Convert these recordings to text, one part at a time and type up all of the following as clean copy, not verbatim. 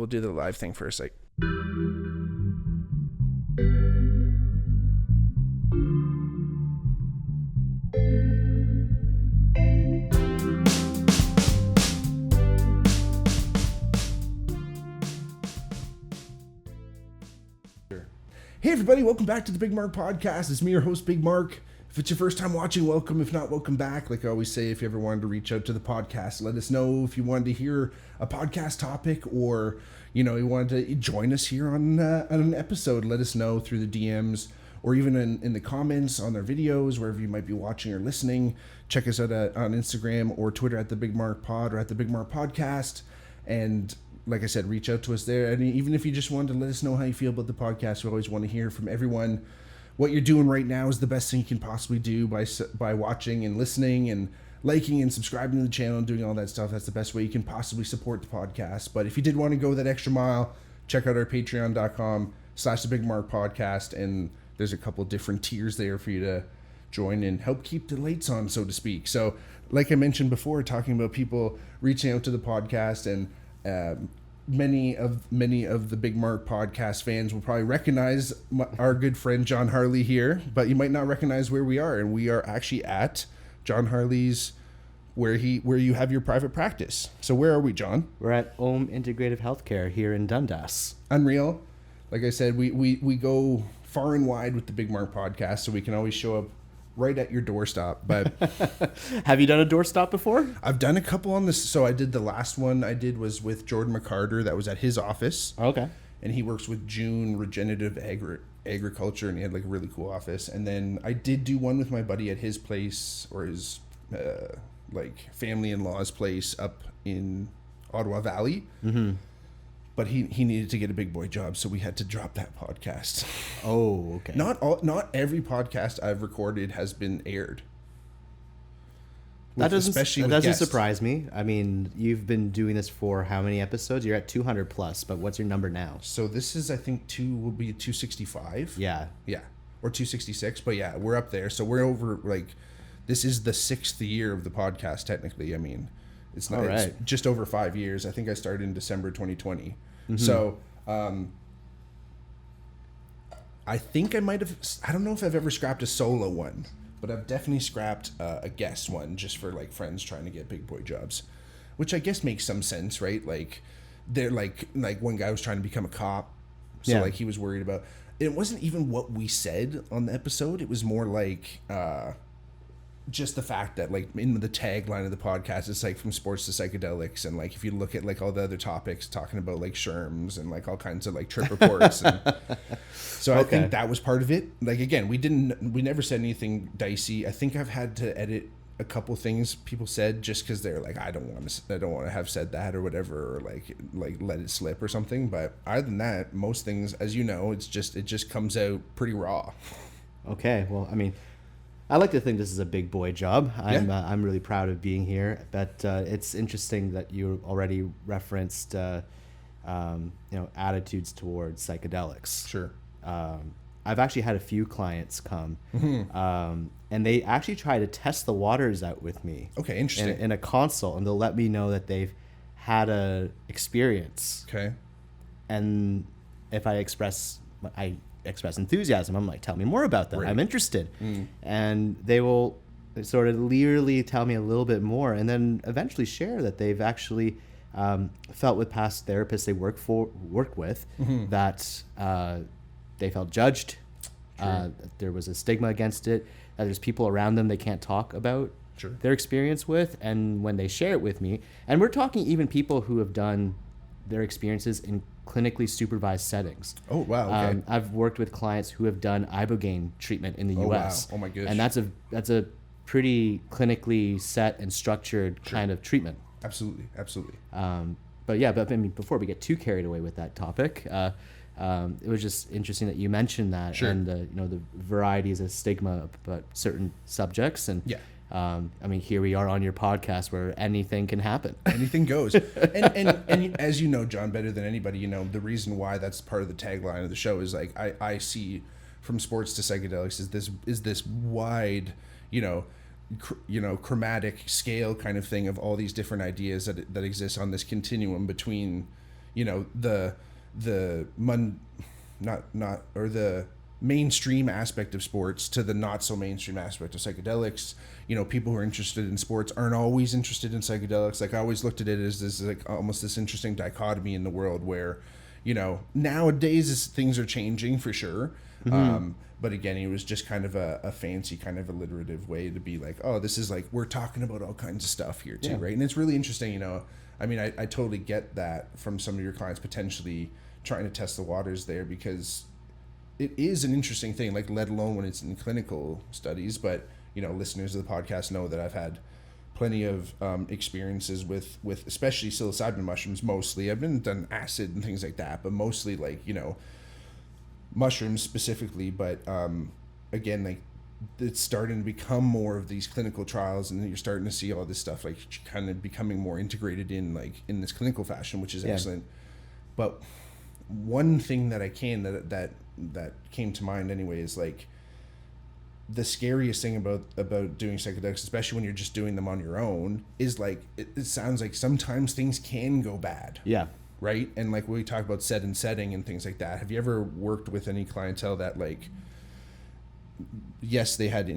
we'll do the live thing first. Like, hey everybody, welcome back to the Bigmark podcast. It's me, your host, Bigmark. If it's your first time watching, welcome. If not, welcome back. Like I always say, if you ever wanted to reach out to the podcast, let us know if you wanted to hear a podcast topic, or you wanted to join us here on an episode. Let us know through the DMs, or even in the comments on their videos, wherever you might be watching or listening. Check us out on Instagram or Twitter at the Bigmark Pod or at the Bigmark Podcast. And like I said, reach out to us there. And even if you just wanted to let us know how you feel about the podcast, we always want to hear from everyone. What you're doing right now is the best thing you can possibly do by watching and listening and liking and subscribing to the channel and doing all that stuff. That's the best way you can possibly support the podcast. But if you did want to go that extra mile, check out our patreon.com/thebigmarkpodcast. And there's a couple different tiers there for you to join and help keep the lights on, so to speak. So like I mentioned before, talking about people reaching out to the podcast, and many of the Bigmark podcast fans will probably recognize our good friend Jon Harley here, but you might not recognize where we are. And we are actually at Jon Harley's, where you have your private practice. So where are we, Jon? We're at OM Integrative Health here in Dundas. Unreal. Like I said, we go far and wide with the Bigmark podcast, so we can always show up right at your doorstop. But have you done a doorstop before? I've done a couple on this. So I did the last one I did was with Jordan McCarter. That was at his office. Okay. And he works with June Regenerative Agriculture, and he had like a really cool office. And then I did do one with my buddy at his place, or his like family-in-law's place up in Ottawa Valley. Mm-hmm. But he needed to get a big boy job, so we had to drop that podcast. Oh, okay. Not every podcast I've recorded has been aired. That doesn't surprise me. I mean, you've been doing this for how many episodes? You're at 200 plus, but what's your number now? So this is, I think, will be 265. Yeah. Yeah. Or 266, but yeah, we're up there. So we're over, like, this is the 6th year of the podcast, technically. I mean, it's not. Right. It's just over 5 years. I think I started in December 2020. Mm-hmm. So, I think I might have. I don't know if I've ever scrapped a solo one, but I've definitely scrapped a guest one just for like friends trying to get big boy jobs, which I guess makes some sense, right? Like, they're like one guy was trying to become a cop, so like he was worried about. It wasn't even what we said on the episode. It was more like. Just the fact that like in the tagline of the podcast, it's like from sports to psychedelics, and like if you look at like all the other topics talking about like SHRMs and like all kinds of like trip reports, and so I think that was part of it. Like again, we never said anything dicey. I think I've had to edit a couple things people said just because they're like I don't want to have said that or whatever, or like let it slip or something. But other than that, most things, as you know, it just comes out pretty raw. Okay, well, I mean, I like to think this is a big boy job. I'm really proud of being here, but it's interesting that you already referenced attitudes towards psychedelics. Sure. I've actually had a few clients come, and they actually try to test the waters out with me. Okay, interesting. In a consult, and they'll let me know that they've had a experience. Okay. And if I express enthusiasm, I'm like, tell me more about that. Right. I'm interested. And they will sort of leerily tell me a little bit more, and then eventually share that they've actually felt with past therapists they work with that they felt judged, that there was a stigma against it, that there's people around them they can't talk about their experience with, and when they share it with me, and we're talking even people who have done their experiences in clinically supervised settings. Oh, wow. Okay. I've worked with clients who have done ibogaine treatment in the U.S. Wow. Oh my goodness. And that's a pretty clinically set and structured kind of treatment. Absolutely. But I mean, before we get too carried away with that topic, it was just interesting that you mentioned that, and the varieties of stigma about certain subjects, and I mean, here we are on your podcast where anything can happen. Anything goes. And as you know, Jon, better than anybody, the reason why that's part of the tagline of the show is like, I see from sports to psychedelics is this wide, chromatic scale kind of thing of all these different ideas that exist on this continuum between, you know, the mainstream aspect of sports to the not so mainstream aspect of psychedelics. You know, people who are interested in sports aren't always interested in psychedelics. Like, I always looked at it as this, like, almost this interesting dichotomy in the world where, you know, nowadays things are changing for sure. But again, it was just kind of a fancy kind of alliterative way to be like, oh, this is like, we're talking about all kinds of stuff here too, right? And it's really interesting, you know. I mean, I totally get that from some of your clients potentially trying to test the waters there, because it is an interesting thing, like, let alone when it's in clinical studies. But, you know, listeners of the podcast know that I've had plenty of experiences with especially psilocybin mushrooms. Mostly, I've been done acid and things like that, but mostly, like, you know, mushrooms specifically. But again, like, it's starting to become more of these clinical trials, and you're starting to see all this stuff like kind of becoming more integrated in, like, in this clinical fashion, which is excellent. But one thing that that came to mind anyway is, like, the scariest thing about doing psychedelics, especially when you're just doing them on your own, is, like, it sounds like sometimes things can go bad. Yeah. Right? And, like, we talk about set and setting and things like that. Have you ever worked with any clientele that, like, yes, they had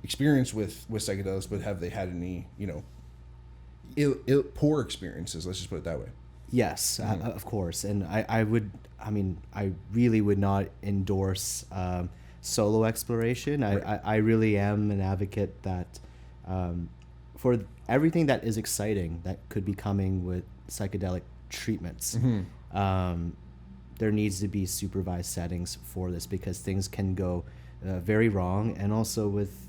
experience with psychedelics, but have they had any, you know, poor experiences? Let's just put it that way. Yes, of course. And I really would not endorse solo exploration. Right. I really am an advocate that for everything that is exciting that could be coming with psychedelic treatments, there needs to be supervised settings for this, because things can go very wrong. And also with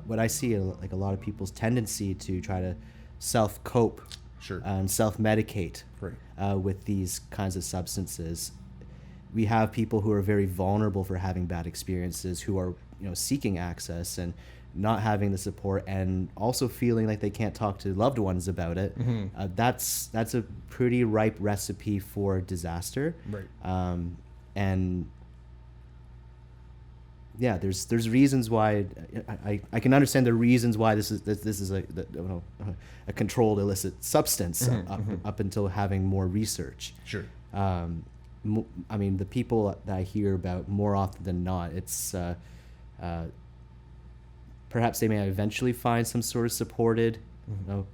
what I see, like, a lot of people's tendency to try to self-cope and self-medicate with these kinds of substances. We have people who are very vulnerable for having bad experiences, who are, you know, seeking access and not having the support, and also feeling like they can't talk to loved ones about it. That's a pretty ripe recipe for disaster. Right. And yeah, there's reasons why I can understand the reasons why this is a controlled illicit substance up until having more research. Sure. I mean, the people that I hear about more often than not, it's perhaps they may eventually find some sort of supported, you know,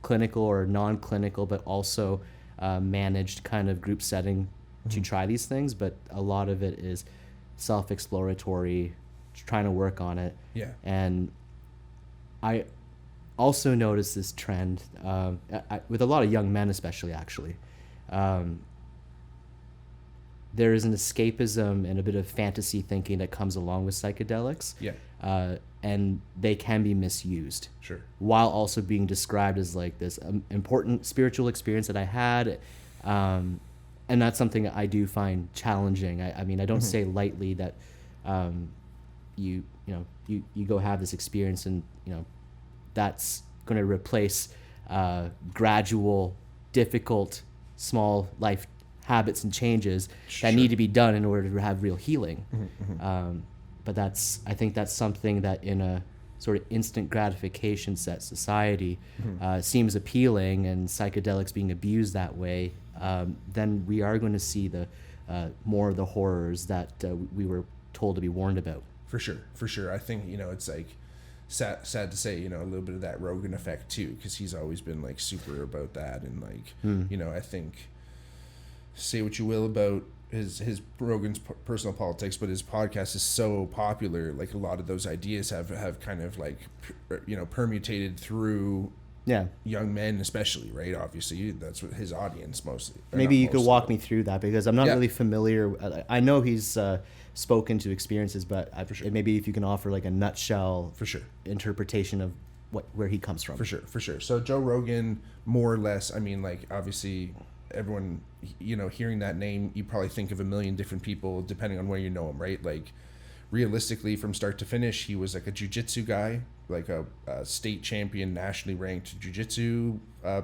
clinical or non-clinical, but also managed kind of group setting to try these things. But a lot of it is self-exploratory, trying to work on it. Yeah. And I also noticed this trend with a lot of young men, especially, actually. There is an escapism and a bit of fantasy thinking that comes along with psychedelics. Yeah. And they can be misused. Sure. While also being described as, like, this important spiritual experience that I had. And that's something I do find challenging. I mean, I don't say lightly that you go have this experience, and, you know, that's going to replace gradual, difficult, small life habits and changes that need to be done in order to have real healing. But I think that's something that in a sort of instant gratification set society seems appealing, and psychedelics being abused that way, then we are going to see the more of the horrors that we were told to be warned about. For sure. I think, you know, it's like sad to say, you know, a little bit of that Rogan effect too, because he's always been, like, super about that, and, like, you know, I think, say what you will about his Rogan's personal politics, but his podcast is so popular, like, a lot of those ideas have kind of, like, you know, permutated through young men, especially, right? Obviously, that's what his audience mostly. Maybe you could walk me through that, because I'm not really familiar. I know he's spoken to experiences, but maybe if you can offer, like, a nutshell interpretation of where he comes from. For sure. So Joe Rogan, more or less, I mean, like, obviously everyone, you know, hearing that name, you probably think of a million different people depending on where you know him, right? Like, realistically, from start to finish, he was, like, a jiu-jitsu guy, like a state champion, nationally ranked jiu-jitsu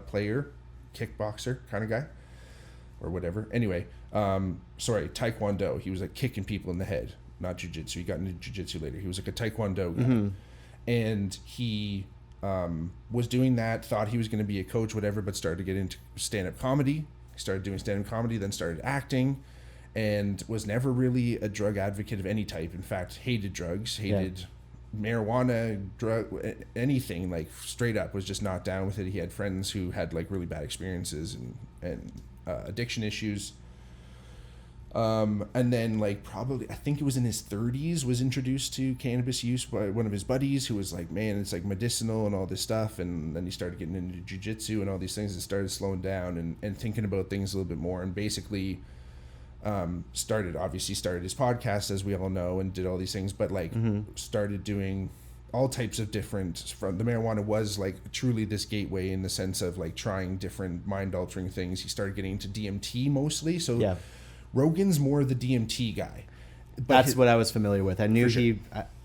player, kickboxer kind of guy, or whatever. Anyway, taekwondo. He was, like, kicking people in the head, not jiu-jitsu. He got into jiu-jitsu later. He was, like, a taekwondo guy. And he was doing that, thought he was going to be a coach, whatever, but started to get into stand-up comedy. Started doing stand-up comedy, then started acting, and was never really a drug advocate of any type. In fact, hated drugs, hated marijuana, drug, anything, like straight up was just not down with it. He had friends who had like really bad experiences and addiction issues. And then like probably, I think it was in his 30s, was introduced to cannabis use by one of his buddies who was like, man, it's like medicinal and all this stuff. And then he started getting into jiu-jitsu and all these things and started slowing down and thinking about things a little bit more, and basically started his podcast, as we all know, and did all these things, but like started doing all types of different, from the marijuana was like truly this gateway in the sense of like trying different mind altering things. He started getting into DMT mostly. So Rogan's more the DMT guy. But that's what I was familiar with. I knew sure.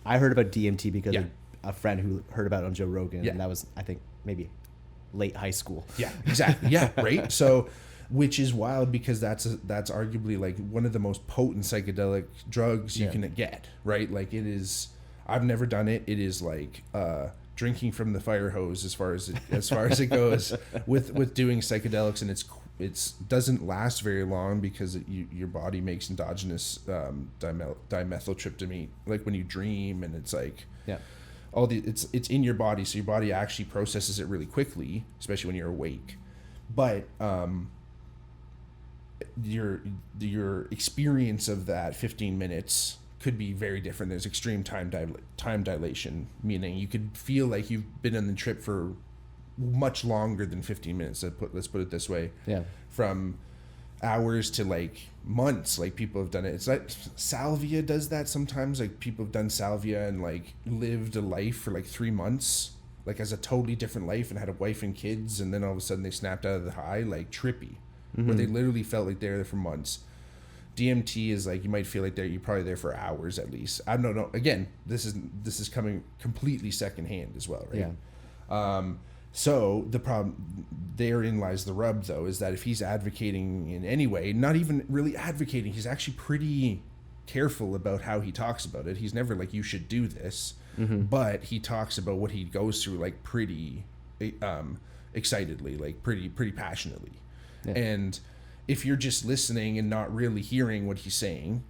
I heard about DMT because of a friend who heard about it on Joe Rogan, and that was, I think, maybe late high school. Yeah, exactly. Yeah, right. So, which is wild because that's arguably like one of the most potent psychedelic drugs you can get, right? Like it is. I've never done it. It is like drinking from the fire hose as far as it goes with doing psychedelics, and it's doesn't last very long because your body makes endogenous dimethyltryptamine like when you dream, and it's like it's in your body, so your body actually processes it really quickly, especially when you're awake. But your experience of that 15 minutes could be very different. There's extreme time dilation, meaning you could feel like you've been on the trip for much longer than 15 minutes. Let's put it this way. Yeah. From hours to like months. Like people have done it. It's like salvia does that sometimes. Like people have done salvia and like lived a life for like 3 months, like as a totally different life, and had a wife and kids, and then all of a sudden they snapped out of the high, like trippy, where they literally felt like they're there for months. DMT is like you might feel like you're probably there for hours at least. I don't know. Again, this is coming completely secondhand as well, right? Yeah. So the problem, therein lies the rub, though, is that if he's advocating in any way, not even really advocating, he's actually pretty careful about how he talks about it. He's never like, you should do this, but he talks about what he goes through like pretty excitedly, like pretty passionately. Yeah. And if you're just listening and not really hearing what he's saying,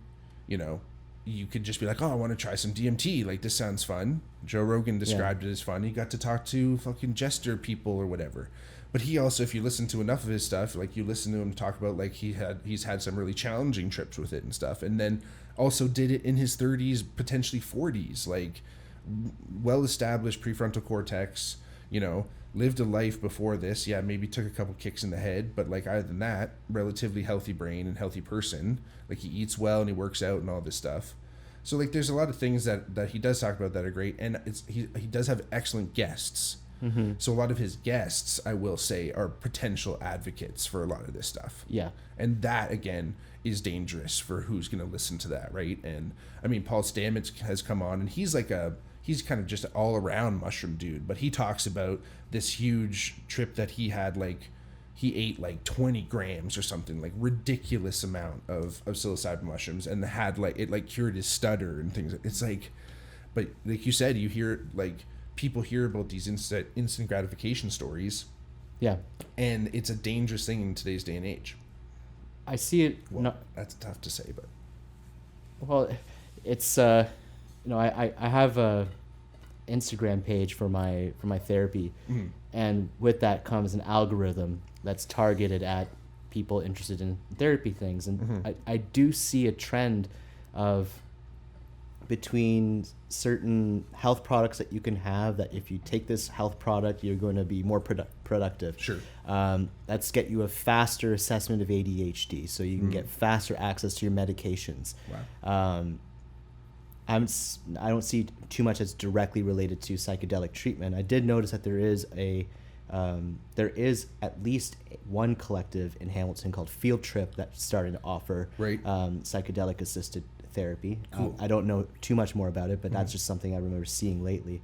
you know, you could just be like, oh, I want to try some DMT. Like, this sounds fun. Joe Rogan described it as fun. He got to talk to fucking jester people or whatever. But he also, if you listen to enough of his stuff, like you listen to him talk about like he's had some really challenging trips with it and stuff. And then also did it in his 30s, potentially 40s, like well-established prefrontal cortex, you know, lived a life before this. Yeah, maybe took a couple kicks in the head, but like other than that, relatively healthy brain and healthy person. Like he eats well and he works out and all this stuff. So like there's a lot of things that he does talk about that are great, and he does have excellent guests. So a lot of his guests, I will say, are potential advocates for a lot of this stuff. Yeah. And that again is dangerous for who's going to listen to that, right? And I mean, Paul Stamets has come on, and he's kind of just an all-around mushroom dude, but he talks about this huge trip that he had. Like he ate like 20 grams or something, like ridiculous amount of psilocybin mushrooms, and had like it like cured his stutter and things. It's like, but like you said, you hear like people hear about these instant gratification stories. Yeah. And it's a dangerous thing in today's day and age. I see it. Well, that's tough to say, but. Well, it's, you know, I have a Instagram page for my therapy, and with that comes an algorithm that's targeted at people interested in therapy things, and I do see a trend of between certain health products that you can have, that if you take this health product you're going to be more productive. Sure. Let's get you a faster assessment of ADHD so you can get faster access to your medications. Wow. I don't see too much that's directly related to psychedelic treatment. I did notice that there is at least one collective in Hamilton called Field Trip that's starting to offer psychedelic assisted therapy. Cool. I don't know too much more about it, but that's just something I remember seeing lately.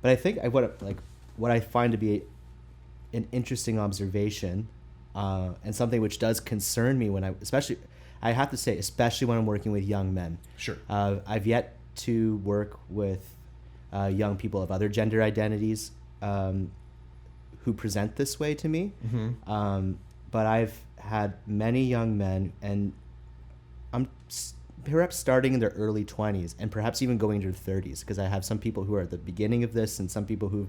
But I think what I find to be an interesting observation, and something which does concern me when especially when I'm working with young men. Sure. I've yet to work with young people of other gender identities, who present this way to me. Mm-hmm. But I've had many young men, and I'm perhaps starting in their early 20s and perhaps even going into their 30s, because I have some people who are at the beginning of this and some people who've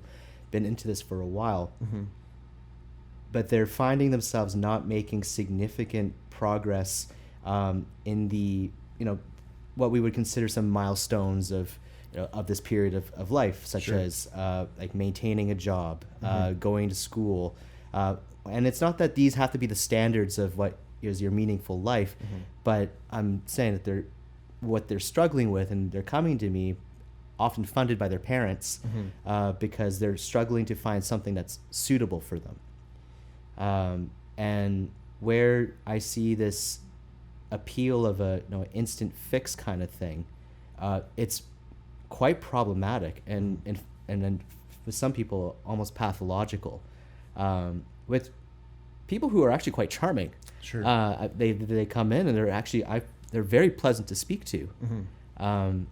been into this for a while. Mm-hmm. But they're finding themselves not making significant progress in the, what we would consider some milestones of this period of life, such Sure. as like maintaining a job, Mm-hmm. going to school. And it's not that these have to be the standards of what is your meaningful life, Mm-hmm. but I'm saying that what they're struggling with, and they're coming to me often funded by their parents, Mm-hmm. because they're struggling to find something that's suitable for them. And where I see this appeal of a instant fix kind of thing, it's quite problematic and then with some people almost pathological, with people who are actually quite charming. Sure. They come in and they're very pleasant to speak to, Mm-hmm.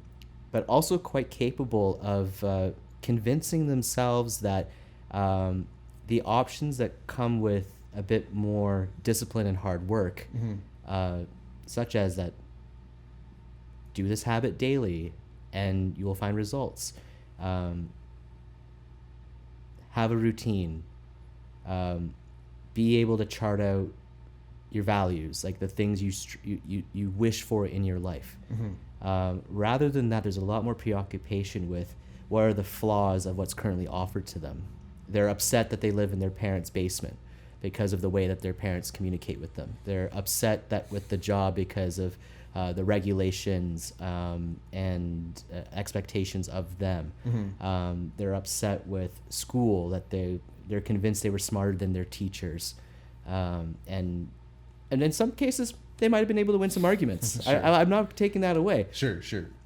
but also quite capable of convincing themselves that the options that come with a bit more discipline and hard work, Mm-hmm. such as that, do this habit daily and you will find results. Have a routine. Be able to chart out your values, like the things you wish for in your life. Mm-hmm. Rather than that, there's a lot more preoccupation with what are the flaws of what's currently offered to them. They're upset that they live in their parents' basement because of the way that their parents communicate with them. They're upset that with the job because of the regulations and expectations of them. Mm-hmm. They're upset with school, that they're convinced they were smarter than their teachers. And in some cases, they might have been able to win some arguments. Sure. I'm not taking that away. Sure.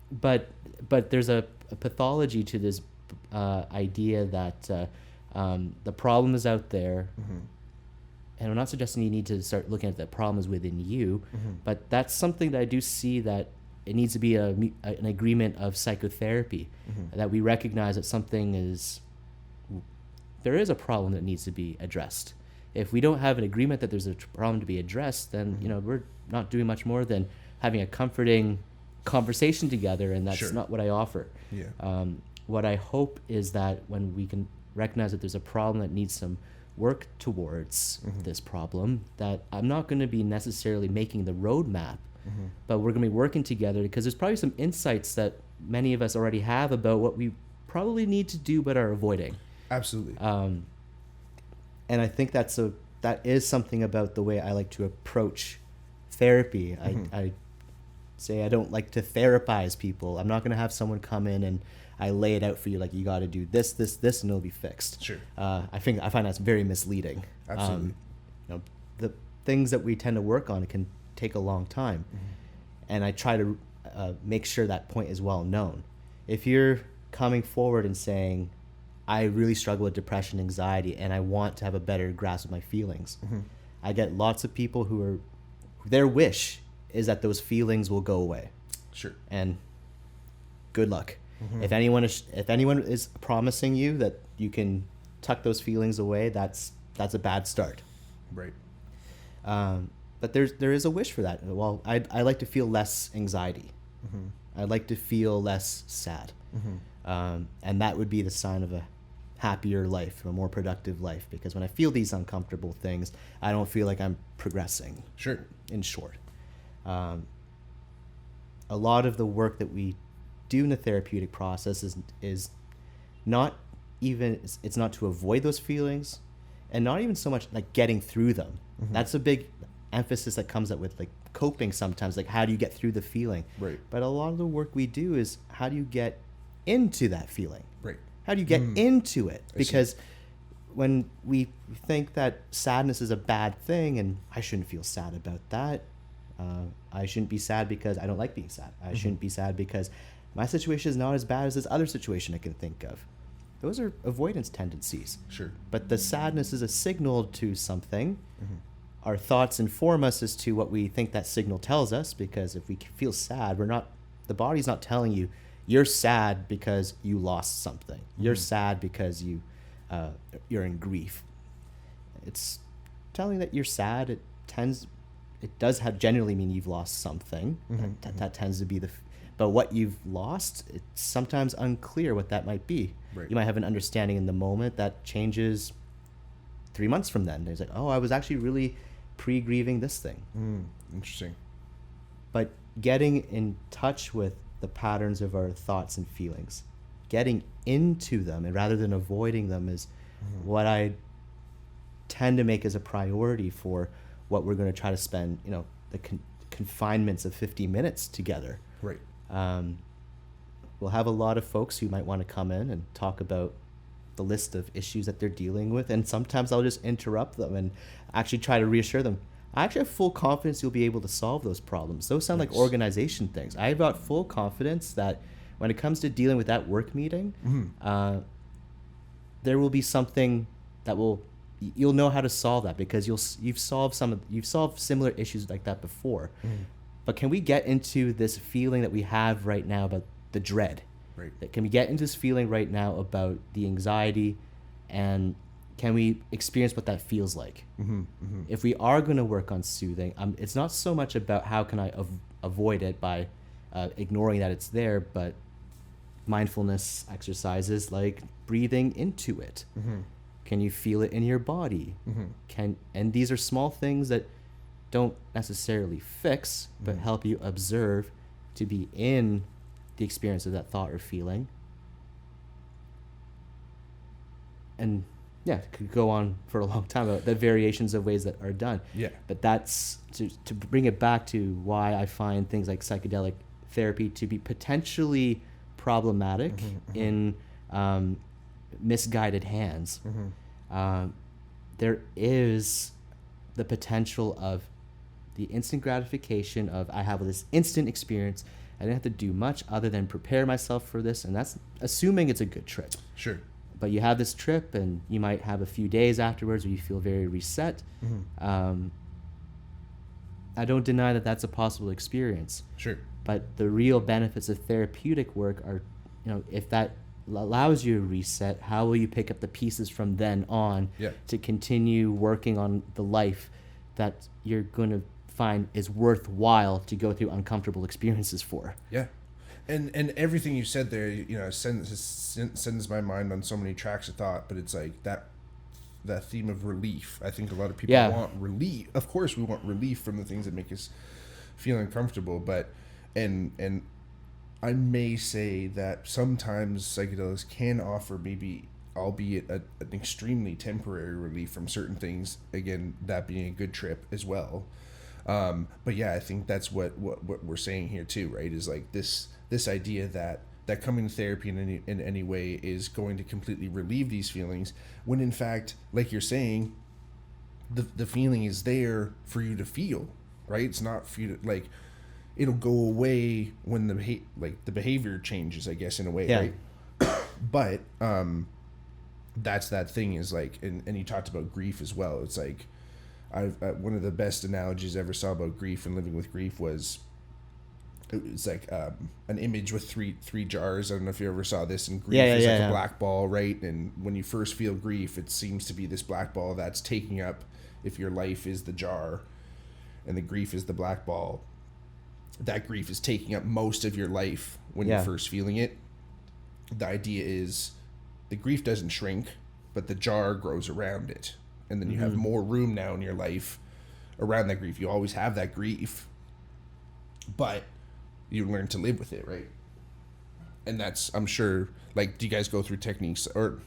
But there's a pathology to this idea that the problem is out there. Mm-hmm. And I'm not suggesting you need to start looking at the problem is within you, Mm-hmm. but that's something that I do see that it needs to be an agreement of psychotherapy, Mm-hmm. that we recognize that there is a problem that needs to be addressed. If we don't have an agreement that there's a problem to be addressed, then Mm-hmm. we're not doing much more than having a comforting conversation together, and that's Sure. not what I offer. Yeah. What I hope is that when we can recognize that there's a problem that needs some work towards this problem, that I'm not going to be necessarily making the roadmap, but we're going to be working together, because there's probably some insights that many of us already have about what we probably need to do but are avoiding. Absolutely. And I think that is something about the way I like to approach therapy. I say I don't like to therapize people. I'm not going to have someone come in and I lay it out for you, like you got to do this, and it'll be fixed. Sure. I find that's very misleading. Absolutely. The things that we tend to work on, it can take a long time, and I try to make sure that point is well known. If you're coming forward and saying, I really struggle with depression, anxiety, and I want to have a better grasp of my feelings, I get lots of people their wish is that those feelings will go away. Sure. And good luck. If anyone is promising you that you can tuck those feelings away, that's a bad start. Right. But there is a wish for that. Well, I like to feel less anxiety. I'd like to feel less sad. And that would be the sign of a happier life, a more productive life, because when I feel these uncomfortable things, I don't feel like I'm progressing. Sure. In short, a lot of the work that we do in the therapeutic process is not even, it's not to avoid those feelings, and not even so much like getting through them. That's a big emphasis that comes up with like coping sometimes, like how do you get through the feeling? Right. But a lot of the work we do is how do you get into that feeling? Right. How do you get into it? Because when we think that sadness is a bad thing, and I shouldn't feel sad about that, I shouldn't be sad because I don't like being sad. I shouldn't be sad because my situation is not as bad as this other situation I can think of. Those are avoidance tendencies. Sure. But the sadness is a signal to something. Our thoughts inform us as to what we think that signal tells us, because if we feel sad, the body's not telling you, you're sad because you lost something. You're sad because you you're in grief. It's telling that you're sad. It does have generally mean you've lost something. That tends to be but what you've lost, it's sometimes unclear what that might be. Right. You might have an understanding in the moment that changes 3 months from then. It's like, oh, I was actually really pre-grieving this thing. Interesting. But getting in touch with the patterns of our thoughts and feelings, getting into them, and rather than avoiding them, is what I tend to make as a priority for what we're going to try to spend, the confinements of 50 minutes together. Right. We'll have a lot of folks who might want to come in and talk about the list of issues that they're dealing with, and sometimes I'll just interrupt them and actually try to reassure them. I actually have full confidence you'll be able to solve those problems. Those sound like organization things. I've got full confidence that when it comes to dealing with that work meeting, there will be something that you'll know how to solve that, because you've solved similar issues like that before. But can we get into this feeling that we have right now about the dread? Right. Can we get into this feeling right now about the anxiety, and can we experience what that feels like? If we are going to work on soothing, it's not so much about how can I avoid it by ignoring that it's there, but mindfulness exercises like breathing into it. Can you feel it in your body? And these are small things that don't necessarily fix, but help you observe, to be in the experience of that thought or feeling. And yeah, it could go on for a long time about the variations of ways that are done. Yeah. But that's to bring it back to why I find things like psychedelic therapy to be potentially problematic in misguided hands. There is the potential of the instant gratification of, I have this instant experience. I didn't have to do much other than prepare myself for this, and that's assuming it's a good trip. Sure. But you have this trip, and you might have a few days afterwards where you feel very reset. I don't deny that that's a possible experience. Sure. But the real benefits of therapeutic work are, if that allows you a reset, how will you pick up the pieces from then on to continue working on the life that you're going to find is worthwhile to go through uncomfortable experiences for? Yeah. And everything you said there, sends my mind on so many tracks of thought, but it's like that theme of relief. I think a lot of people want relief. Of course we want relief from the things that make us feel uncomfortable, but and I may say that sometimes psychedelics can offer, maybe albeit an extremely temporary relief from certain things, again, that being a good trip as well. But yeah, I think that's what we're saying here too, right? Is like this idea that coming to therapy in any way is going to completely relieve these feelings, when in fact, like you're saying, the feeling is there for you to feel, right? It's not for you to, like, it'll go away when the behavior changes, I guess, in a way, right? But that's that thing, is like, and you talked about grief as well. It's like, one of the best analogies I ever saw about grief and living with grief was, it's like an image with three jars. I don't know if you ever saw this. And grief is like a black ball, right? And when you first feel grief, it seems to be this black ball that's taking up, if your life is the jar and the grief is the black ball, that grief is taking up most of your life when you're first feeling it. The idea is the grief doesn't shrink, but the jar grows around it. And then you have more room now in your life around that grief. You always have that grief, but you learn to live with it, right? And that's, I'm sure, like, do you guys go through techniques, or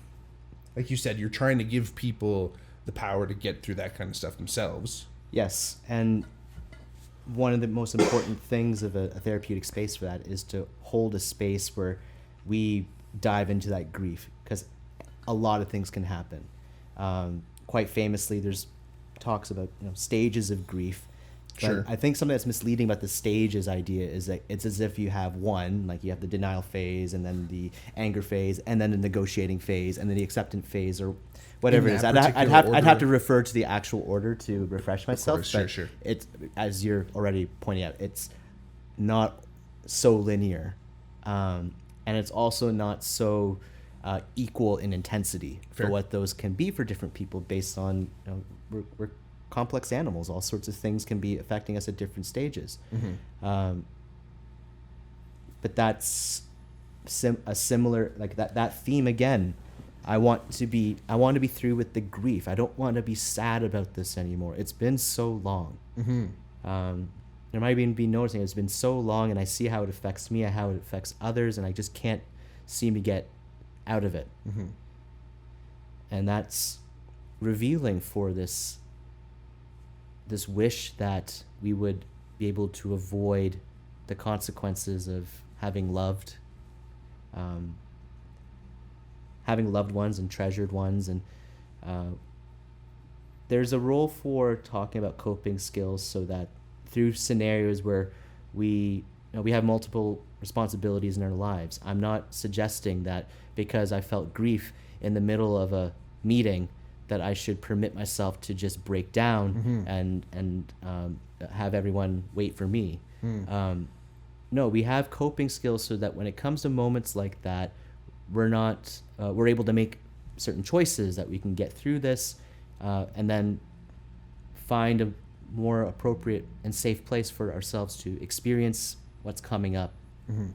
like you said, you're trying to give people the power to get through that kind of stuff themselves? Yes. And one of the most important things of a therapeutic space for that is to hold a space where we dive into that grief, because a lot of things can happen. Quite famously, there's talks about stages of grief. But I think something that's misleading about the stages idea is that it's as if you have one, like you have the denial phase, and then the anger phase, and then the negotiating phase, and then the acceptance phase, or whatever it is. I'd have to refer to the actual order to refresh myself. Of course, sure. It's, as you're already pointing out, it's not so linear, and it's also not so equal in intensity Fair. for what those can be for different people based on, we're complex animals. All sorts of things can be affecting us at different stages. But that's a similar, like that theme again. I want to be through with the grief. I don't want to be sad about this anymore. It's been so long. There might even be noticing it's been so long, and I see how it affects me, how it affects others, and I just can't seem to get out of it. And that's revealing for this wish that we would be able to avoid the consequences of having loved ones and treasured ones. And there's a role for talking about coping skills, so that through scenarios where we have multiple responsibilities in our lives. I'm not suggesting that because I felt grief in the middle of a meeting that I should permit myself to just break down and have everyone wait for me. No, we have coping skills so that when it comes to moments like that, we're able to make certain choices, that we can get through this and then find a more appropriate and safe place for ourselves to experience what's coming up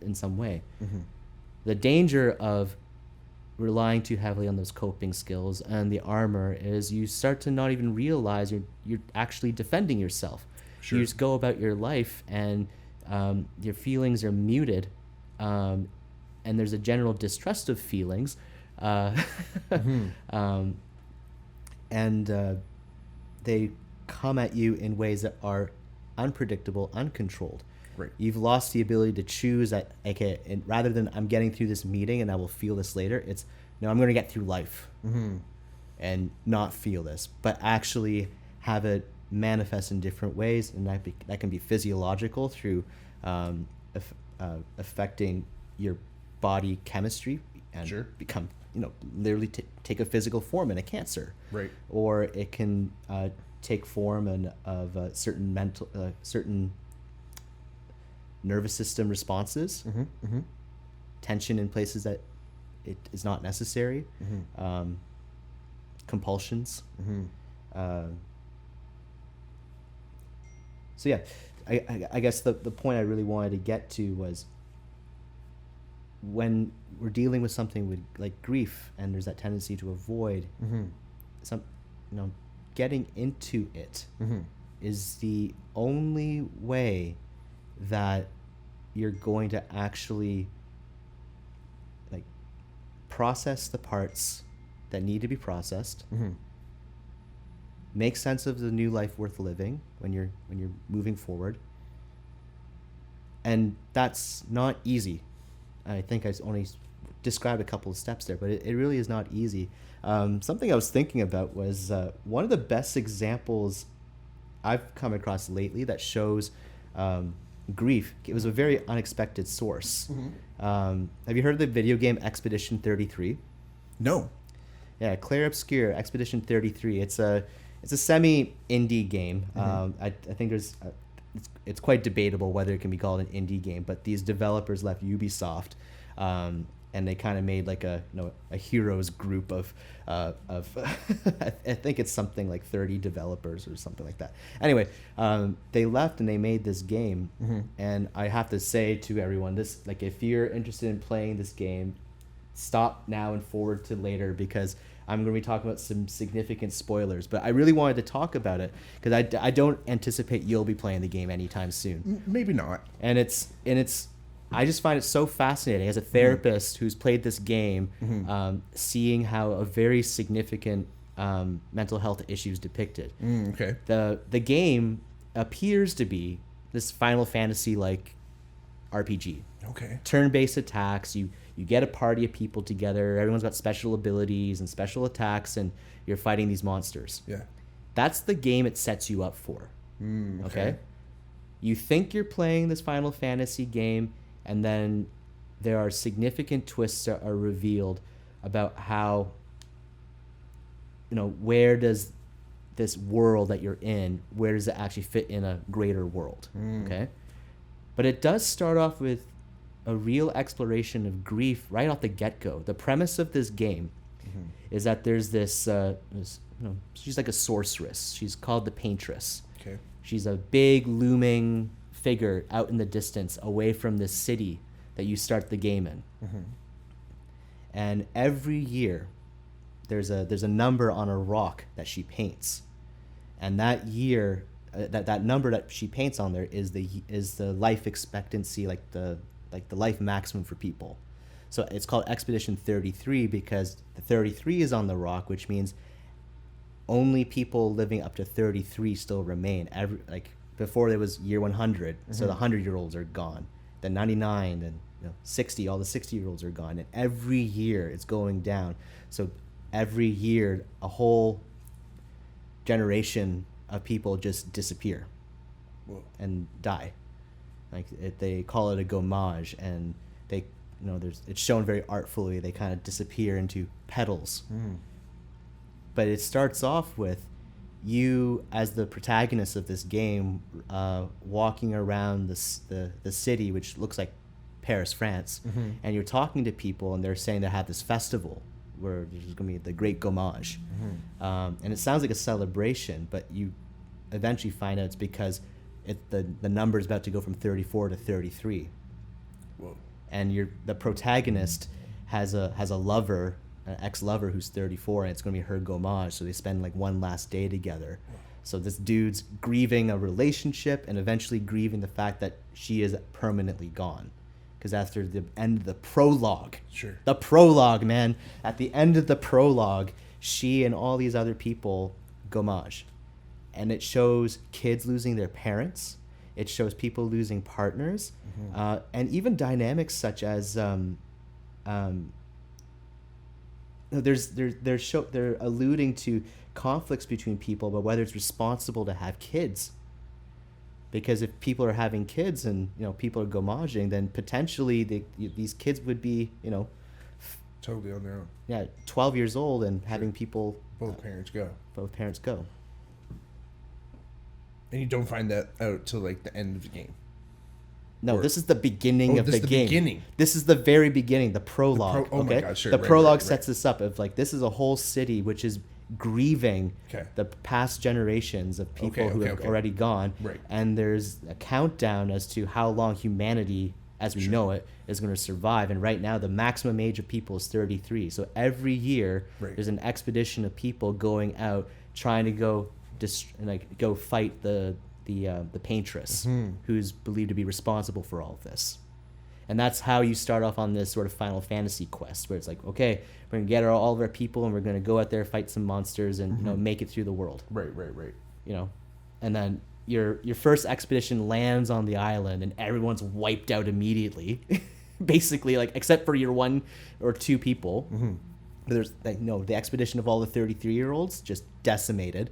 in some way. The danger of relying too heavily on those coping skills and the armor is you start to not even realize you're actually defending yourself. Sure. You just go about your life and your feelings are muted, and there's a general distrust of feelings, and they come at you in ways that are unpredictable, uncontrolled. Right. You've lost the ability to choose that, okay, and rather than I'm getting through this meeting and I will feel this later, it's, no, I'm going to get through life and not feel this, but actually have it manifest in different ways. And that can be physiological through affecting your body chemistry and become, literally take a physical form in a cancer. Right. Or it can take form of certain nervous system responses, tension in places that it is not necessary, compulsions. So yeah, I guess the point I really wanted to get to was, when we're dealing with something with like grief and there's that tendency to avoid getting into it is the only way that you're going to actually like process the parts that need to be processed, make sense of the new life worth living when you're moving forward. And that's not easy. I think I only described a couple of steps there, but it really is not easy. Something I was thinking about was one of the best examples I've come across lately that shows grief. It was a very unexpected source. Have you heard of the video game Expedition 33? No. Yeah, Claire Obscure, Expedition 33. It's a semi-indie game. I think it's quite debatable whether it can be called an indie game, but these developers left Ubisoft, and they kind of made like a heroes group of I think it's something like 30 developers or something like that. Anyway, they left and they made this game, and I have to say to everyone, this, like, if you're interested in playing this game, stop now and forward to later, because I'm going to be talking about some significant spoilers. But I really wanted to talk about it because I don't anticipate you'll be playing the game anytime soon. Maybe not. And it's I just find it so fascinating as a therapist who's played this game, seeing how a very significant mental health issue is depicted. Okay. The game appears to be this Final Fantasy-like RPG. Okay. Turn-based attacks. You get a party of people together. Everyone's got special abilities and special attacks, and you're fighting these monsters. Yeah. That's the game it sets you up for. Okay? You think you're playing this Final Fantasy game, and then there are significant twists that are revealed about how, where does this world that you're in, where does it actually fit in a greater world? Okay? But it does start off with a real exploration of grief right off the get-go. The premise of this game is that there's this, she's like a sorceress. She's called the Paintress. Okay. She's a big looming figure out in the distance away from this city that you start the game in. And every year there's a number on a rock that she paints. And that year, that number that she paints on there is the life expectancy, like the life maximum for people. So it's called Expedition 33 because the 33 is on the rock, which means only people living up to 33 still remain. Before there was year 100, so the 100-year-olds are gone. Then 99, then 60, all the 60-year-olds are gone. And every year it's going down. So every year a whole generation of people just disappear. Whoa. And die. They call it a gommage, and they, it's shown very artfully. They kind of disappear into petals. But it starts off with you as the protagonist of this game, walking around the city, which looks like Paris, France, and you're talking to people, and they're saying they have this festival where there's going to be the Great Gommage, and it sounds like a celebration, but you eventually find out it's because the number is about to go from 34 to 33. Whoa. And the protagonist has a lover, an ex-lover who's 34, and it's going to be her gommage, so they spend like one last day together. So this dude's grieving a relationship and eventually grieving the fact that she is permanently gone. Because after the end of the prologue, the prologue, man, at the end of the prologue, she and all these other people gommage. And it shows kids losing their parents. It shows people losing partners, and even dynamics such as they're alluding to conflicts between people about whether it's responsible to have kids. Because if people are having kids and people are gommaging, then potentially these kids would be totally on their own. Yeah, 12 years old and having people. Both parents go. Both parents go. And you don't find that out till like the end of the game. No, this is the beginning of the game. Beginning. This is the very beginning, the prologue. My God, sure. The prologue sets this up of like this is a whole city which is grieving the past generations of people who have already gone. Right. And there's a countdown as to how long humanity, as we know it, is going to survive. And right now, the maximum age of people is 33. So every year, there's an expedition of people going out trying to go fight the Paintress, who's believed to be responsible for all of this. And that's how you start off on this sort of Final Fantasy quest, where it's like, okay, we're gonna get all of our people, and we're gonna go out there, fight some monsters, and make it through the world. Right. And then your first expedition lands on the island, and everyone's wiped out immediately, basically, like except for your one or two people. But there's the expedition of all the 33-year-olds just decimated.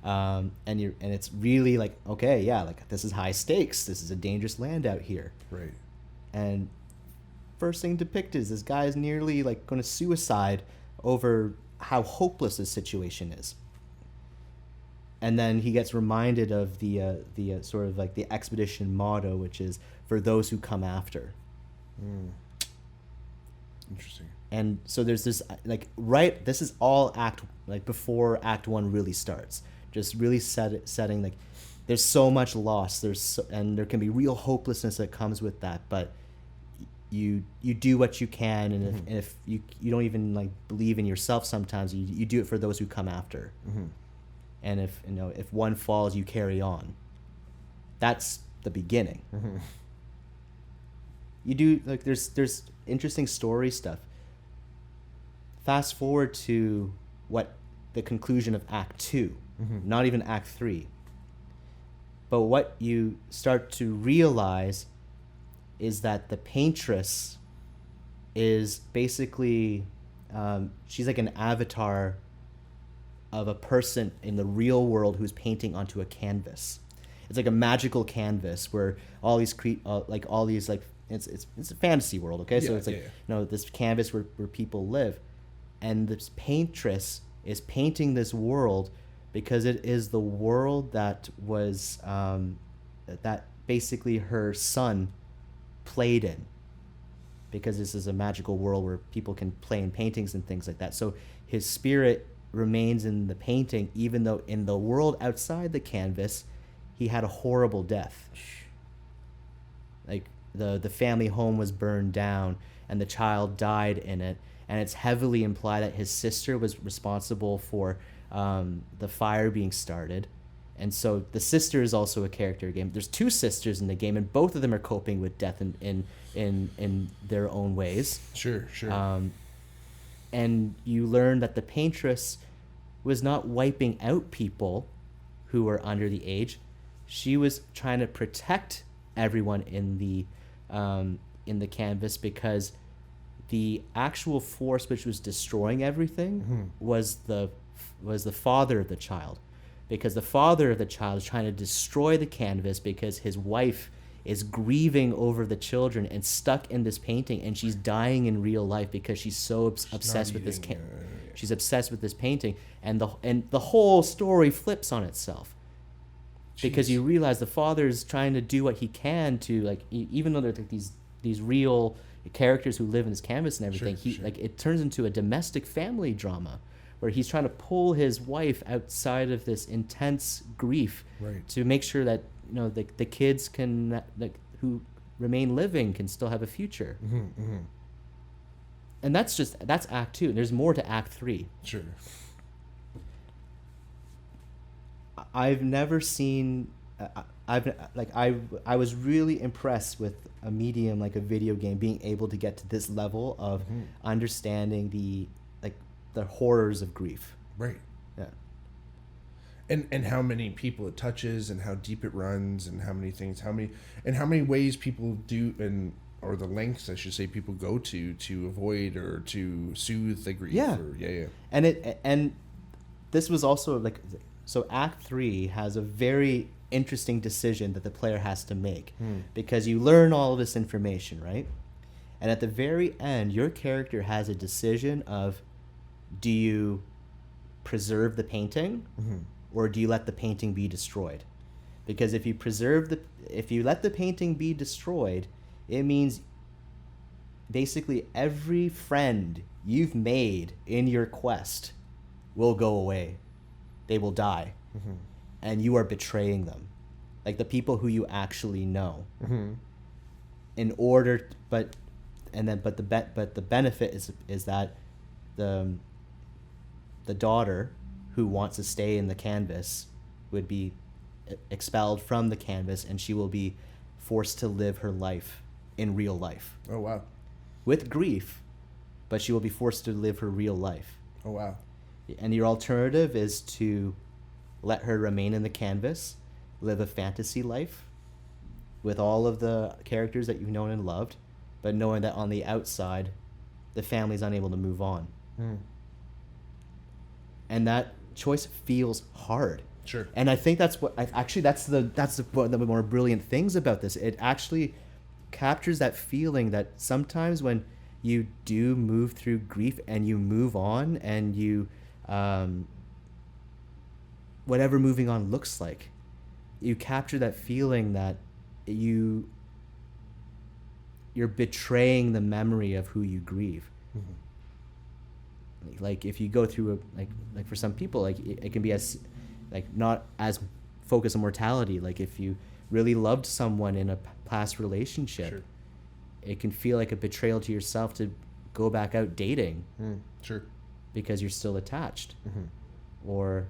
And it's really like, okay, yeah, like this is high stakes. This is a dangerous land out here. Right. And first thing depicted is this guy is nearly like going to suicide over how hopeless his situation is. And then he gets reminded of the sort of like the expedition motto, which is for those who come after. Interesting. And so there's this this is all before Act 1 really starts. Just really setting like there's so much loss, and there can be real hopelessness that comes with that, but you do what you can, and if you don't even like believe in yourself sometimes, you do it for those who come after. And if one falls, you carry on. That's the beginning. You do like there's interesting story stuff. Fast forward to the conclusion of Act 2, not even Act 3. But what you start to realize is that the Paintress is basically, she's like an avatar of a person in the real world who's painting onto a canvas. It's like a magical canvas where all these it's a fantasy world, okay? So it's like this canvas where people live, and this Paintress is painting this world because it is the world that was that basically her son played in because this is a magical world where people can play in paintings and things like that. So his spirit remains in the painting, even though in the world outside the canvas, he had a horrible death. Like the family home was burned down and the child died in it. And it's heavily implied that his sister was responsible for the fire being started. And so the sister is also a character game. There's two sisters in the game, and both of them are coping with death in their own ways. Sure. And you learn that the paintress was not wiping out people who were under the age. She was trying to protect everyone in the canvas, because the actual force which was destroying everything was the father of the child. Because the father of the child is trying to destroy the canvas because his wife is grieving over the children and stuck in this painting, and she's dying in real life because she's so obsessed with this she's obsessed with this painting, and the whole story flips on itself. Jeez. Because you realize the father is trying to do what he can to, like, even though they're like these real characters who live in this canvas and everything, like, it turns into a domestic family drama where he's trying to pull his wife outside of this intense grief, right, to make sure that, you know, the kids can, like, who remain living can still have a future. And that's Act 2. There's more to Act 3. Sure. I've never seen. I was really impressed with a medium like a video game being able to get to this level of understanding the horrors of grief. Right. Yeah. And how many people it touches, and how deep it runs, and how many things, how many ways people do, or the lengths, I should say, people go to avoid or to soothe the grief. Yeah. And this was also like, so Act 3 has a very interesting decision that the player has to make, because you learn all of this information, right? And at the very end, your character has a decision of, do you preserve the painting, or do you let the painting be destroyed? Because if you let the painting be destroyed, it means basically every friend you've made in your quest will go away. They will die. And you are betraying them. Like the people who you actually know. But the benefit is that the daughter who wants to stay in the canvas would be expelled from the canvas, and she will be forced to live her life in real life. Oh, wow. With grief, but she will be forced to live her real life. Oh, wow. And your alternative is to let her remain in the canvas, live a fantasy life with all of the characters that you've known and loved, but knowing that on the outside, the family's unable to move on. And that choice feels hard. Sure. And I think that's one of the more brilliant things about this. It actually captures that feeling that sometimes when you do move through grief and you move on, and you whatever moving on looks like, you capture that feeling that you're betraying the memory of who you grieve. Like if you go through like for some people, like it can be as not as focused on mortality. Like if you really loved someone in a past relationship, it can feel like a betrayal to yourself to go back out dating. Sure. Because you're still attached. Or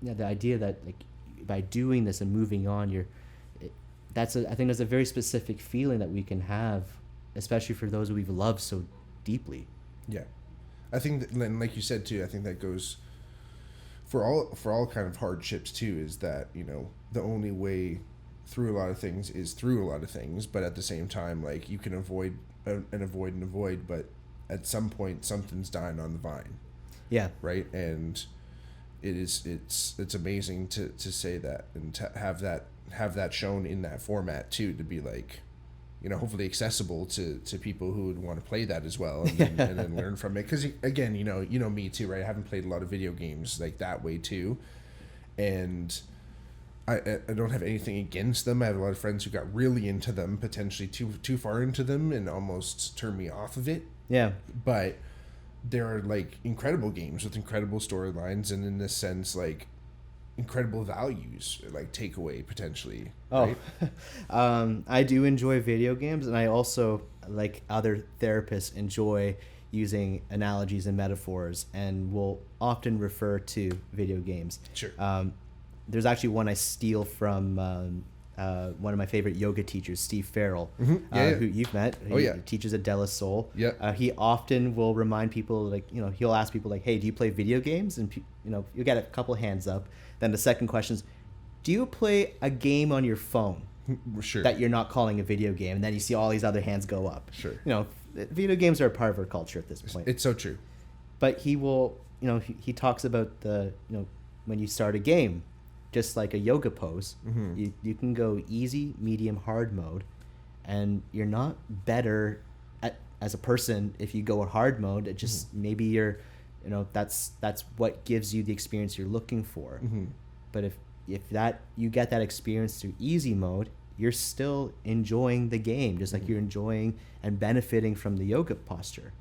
the idea that like by doing this and moving on, I think that's a very specific feeling that we can have, especially for those we've loved so deeply. Yeah. I think that, and like you said too, I think that goes for all kind of hardships too, is that, you know, the only way through a lot of things is through a lot of things, but at the same time, like, you can avoid, but at some point something's dying on the vine. Yeah. Right. And it's amazing to say that, and to have that shown in that format too, to be like, you know, hopefully accessible to people who would want to play that as well, and then learn from it. Because again, you know me too, right? I haven't played a lot of video games like that way too, and I don't have anything against them. I have a lot of friends who got really into them, potentially too far into them, and almost turned me off of it. Yeah. But there are like incredible games with incredible storylines, and in this sense, like incredible values, like takeaway potentially. Right? I do enjoy video games, and I also, like other therapists, enjoy using analogies and metaphors, and will often refer to video games. Sure. There's actually one I steal from one of my favorite yoga teachers, Steve Farrell, who you've met. He teaches at De La Soul. Yeah. He often will remind people, like, he'll ask people, like, hey, do you play video games? And, you'll get a couple hands up. Then the second question is, do you play a game on your phone Sure. that you're not calling a video game? And then you see all these other hands go up. Sure. Video games are a part of our culture at this point. It's so true. But he will, he talks about when you start a game, just like a yoga pose, you can go easy, medium, hard mode, and you're not better as a person if you go a hard mode. It just maybe you're, that's what gives you the experience you're looking for. But if that you get that experience through easy mode, you're still enjoying the game, just like you're enjoying and benefiting from the yoga posture.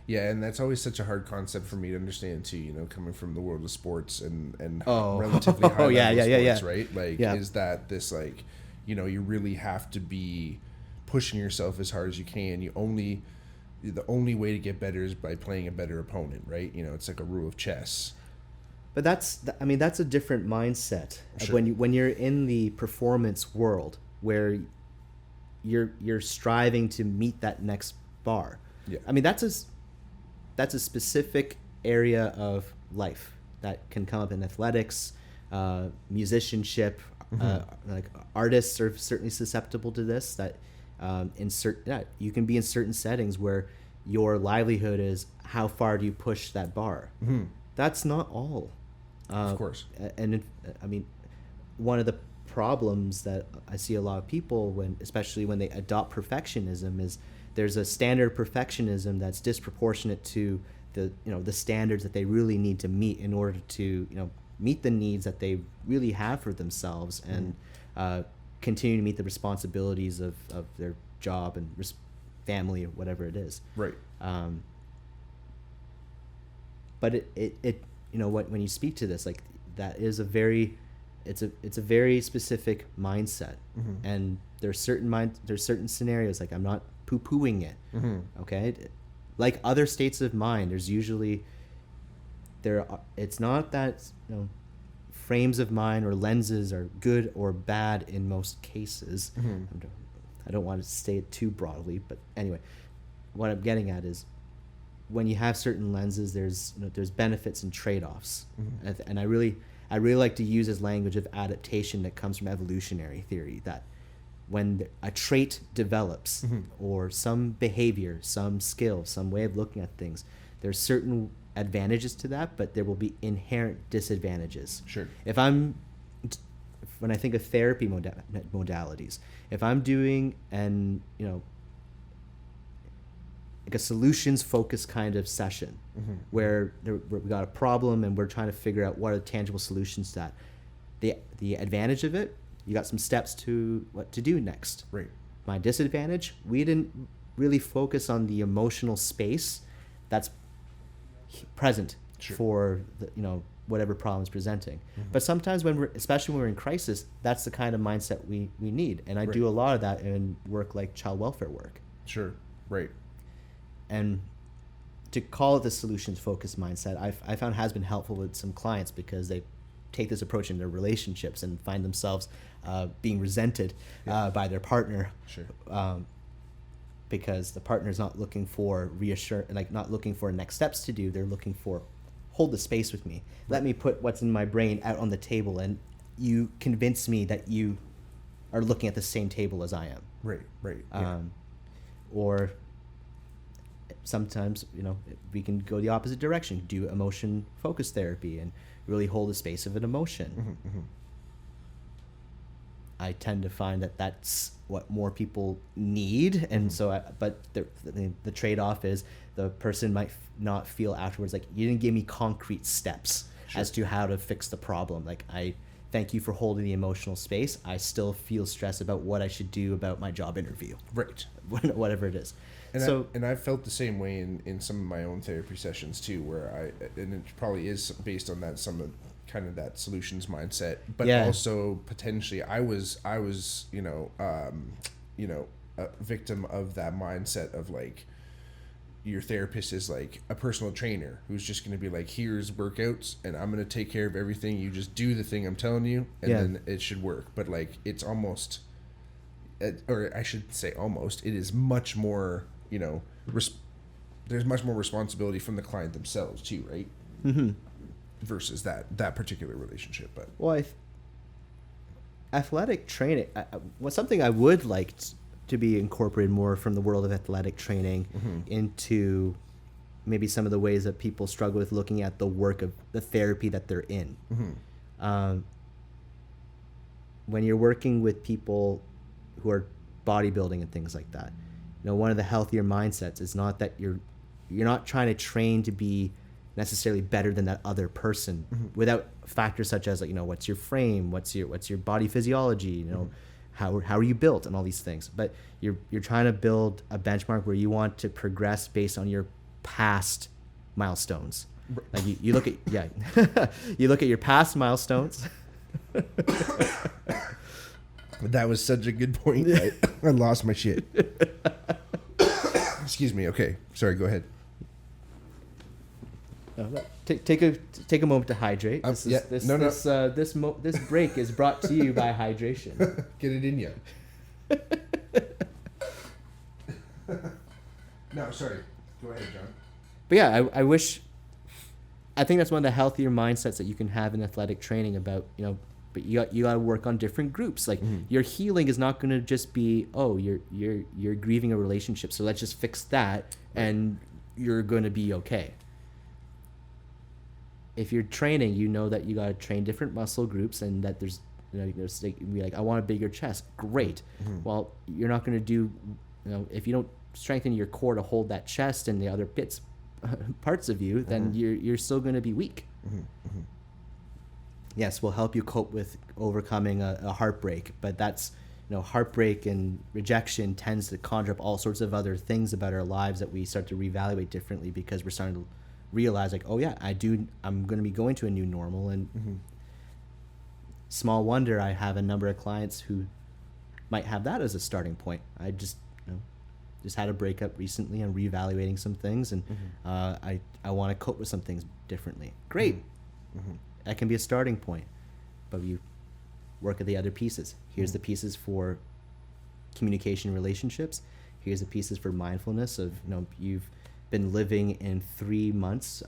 Yeah, and that's always such a hard concept for me to understand too, coming from the world of sports and relatively high level sports, right? Like, is that this, like, you really have to be pushing yourself as hard as you can. The only way to get better is by playing a better opponent, right? It's like a rule of chess. But that's a different mindset. Sure. When you're in the performance world where you're striving to meet that next bar. Yeah. I mean, that's a specific area of life that can come up in athletics, musicianship. Like artists are certainly susceptible to this. That you can be in certain settings where your livelihood is how far do you push that bar. That's not all. Of course. And I mean, one of the problems that I see a lot of people especially when they adopt perfectionism, is there's a standard perfectionism that's disproportionate to the standards that they really need to meet in order to meet the needs that they really have for themselves and continue to meet the responsibilities of their job and family or whatever it is. Right. But it when you speak to this, like, that is it's a very specific mindset, and there's certain scenarios, like, I'm not poo-pooing it. Okay, like other states of mind, there's usually it's not that frames of mind or lenses are good or bad in most cases. I don't want to say it too broadly, but anyway, what I'm getting at is, when you have certain lenses, there's benefits and trade-offs, and I really like to use this language of adaptation that comes from evolutionary theory, that when a trait develops or some behavior, some skill, some way of looking at things, there's certain advantages to that, but there will be inherent disadvantages. Sure. When I think of therapy modalities, if I'm doing like a solutions focused kind of session where we got a problem and we're trying to figure out what are the tangible solutions to that, the advantage of it, you got some steps to what to do next. Right. My disadvantage, we didn't really focus on the emotional space that's present for the, whatever problem is presenting. But sometimes especially when we're in crisis, that's the kind of mindset we need. And I do a lot of that in work like child welfare work. Sure. Right. And to call it the solutions focused mindset, I found has been helpful with some clients, because they take this approach in their relationships and find themselves being resented by their partner. Sure. Because the partner's not looking for not looking for next steps to do. They're looking for, hold the space with me. Let me put what's in my brain out on the table, and you convince me that you are looking at the same table as I am. Right. Or sometimes, we can go the opposite direction, do emotion focused therapy and really hold the space of an emotion. I tend to find that that's what more people need, and so but the trade-off is the person might not feel afterwards like, you didn't give me concrete steps as to how to fix the problem. Like, I thank you for holding the emotional space. I still feel stressed about what I should do about my job interview. Right. Whatever it is. And I've felt the same way in some of my own therapy sessions too, where and it probably is based on that, some of kind of that solutions mindset, but also potentially I was a victim of that mindset of like, your therapist is like a personal trainer who's just going to be like, here's workouts and I'm going to take care of everything. You just do the thing I'm telling you and then it should work. But like, it's almost, or I should say almost, it is much more, there's much more responsibility from the client themselves too, right? Mm-hmm. Versus that particular relationship. But well, athletic training was something I would like to be incorporated more from the world of athletic training into maybe some of the ways that people struggle with looking at the work of the therapy that they're in. When you're working with people who are bodybuilding and things like that, one of the healthier mindsets is not that you're not trying to train to be necessarily better than that other person without factors such as like, what's your frame, what's your body physiology, how are you built and all these things. But you're trying to build a benchmark where you want to progress based on your past milestones. Like you look at you look at your past milestones. That was such a good point. I lost my shit. Excuse me. Okay, sorry. Go ahead. Take a moment to hydrate. This break is brought to you by hydration. Get it in you. No, sorry. Go ahead, John. But yeah, I think that's one of the healthier mindsets that you can have in athletic training about, but you got to work on different groups. Like your healing is not going to just be, you're grieving a relationship, so let's just fix that and you're going to be okay. If you're training, that you got to train different muscle groups and that there's, be like, I want a bigger chest. Great. Well, you're not going to do, if you don't strengthen your core to hold that chest and the other parts of you, then you're still going to be weak. Yes, we'll help you cope with overcoming a heartbreak, but that's, heartbreak and rejection tends to conjure up all sorts of other things about our lives that we start to reevaluate differently because we're starting to realize like, I'm going to be going to a new normal. And small wonder I have a number of clients who might have that as a starting point. I just had a breakup recently and reevaluating some things, and I want to cope with some things differently. Great. That can be a starting point, but you work at the other pieces. Here's the pieces for communication relationships. Here's the pieces for mindfulness of, you've been living in 3 months,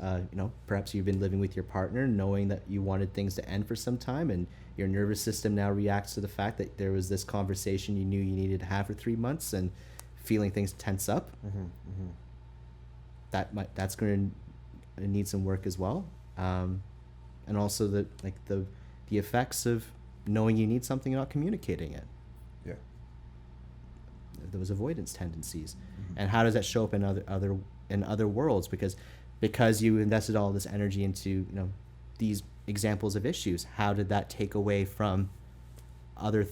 perhaps you've been living with your partner knowing that you wanted things to end for some time, and your nervous system now reacts to the fact that there was this conversation you knew you needed to have for 3 months and feeling things tense up. That's going to need some work as well. And also the effects of knowing you need something and not communicating it. Yeah. Those avoidance tendencies. And how does that show up in other worlds? Because you invested all this energy into these examples of issues, how did that take away from other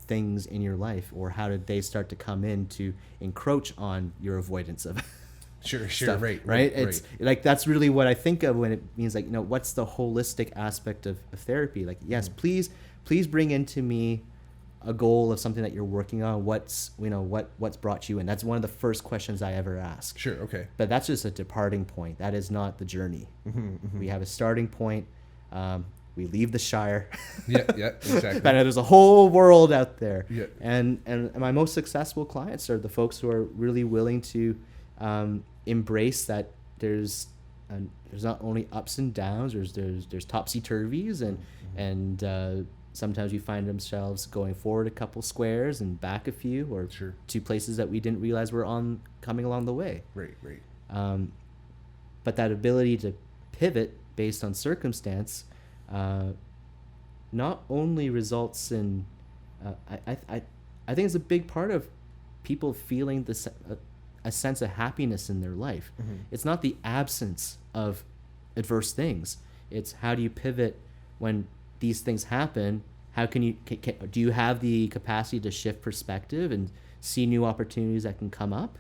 things in your life, or how did they start to come in to encroach on your avoidance of sure stuff, right It's like that's really what I think of when it means like what's the holistic aspect of therapy. Like yes, please bring into me a goal of something that you're working on. What's brought you in. That's one of the first questions I ever ask. Sure. Okay. But that's just a departing point. That is not the journey. We have a starting point. We leave the Shire. Yeah, exactly. But there's a whole world out there. Yeah. And my most successful clients are the folks who are really willing to embrace that there's not only ups and downs, there's topsy-turvies and sometimes we find themselves going forward a couple squares and back a few, or to places that we didn't realize were coming along the way. Right. But that ability to pivot based on circumstance not only results in I think it's a big part of people feeling a sense of happiness in their life. It's not the absence of adverse things. It's how do you pivot when these things happen, how can you do you have the capacity to shift perspective and see new opportunities that can come up,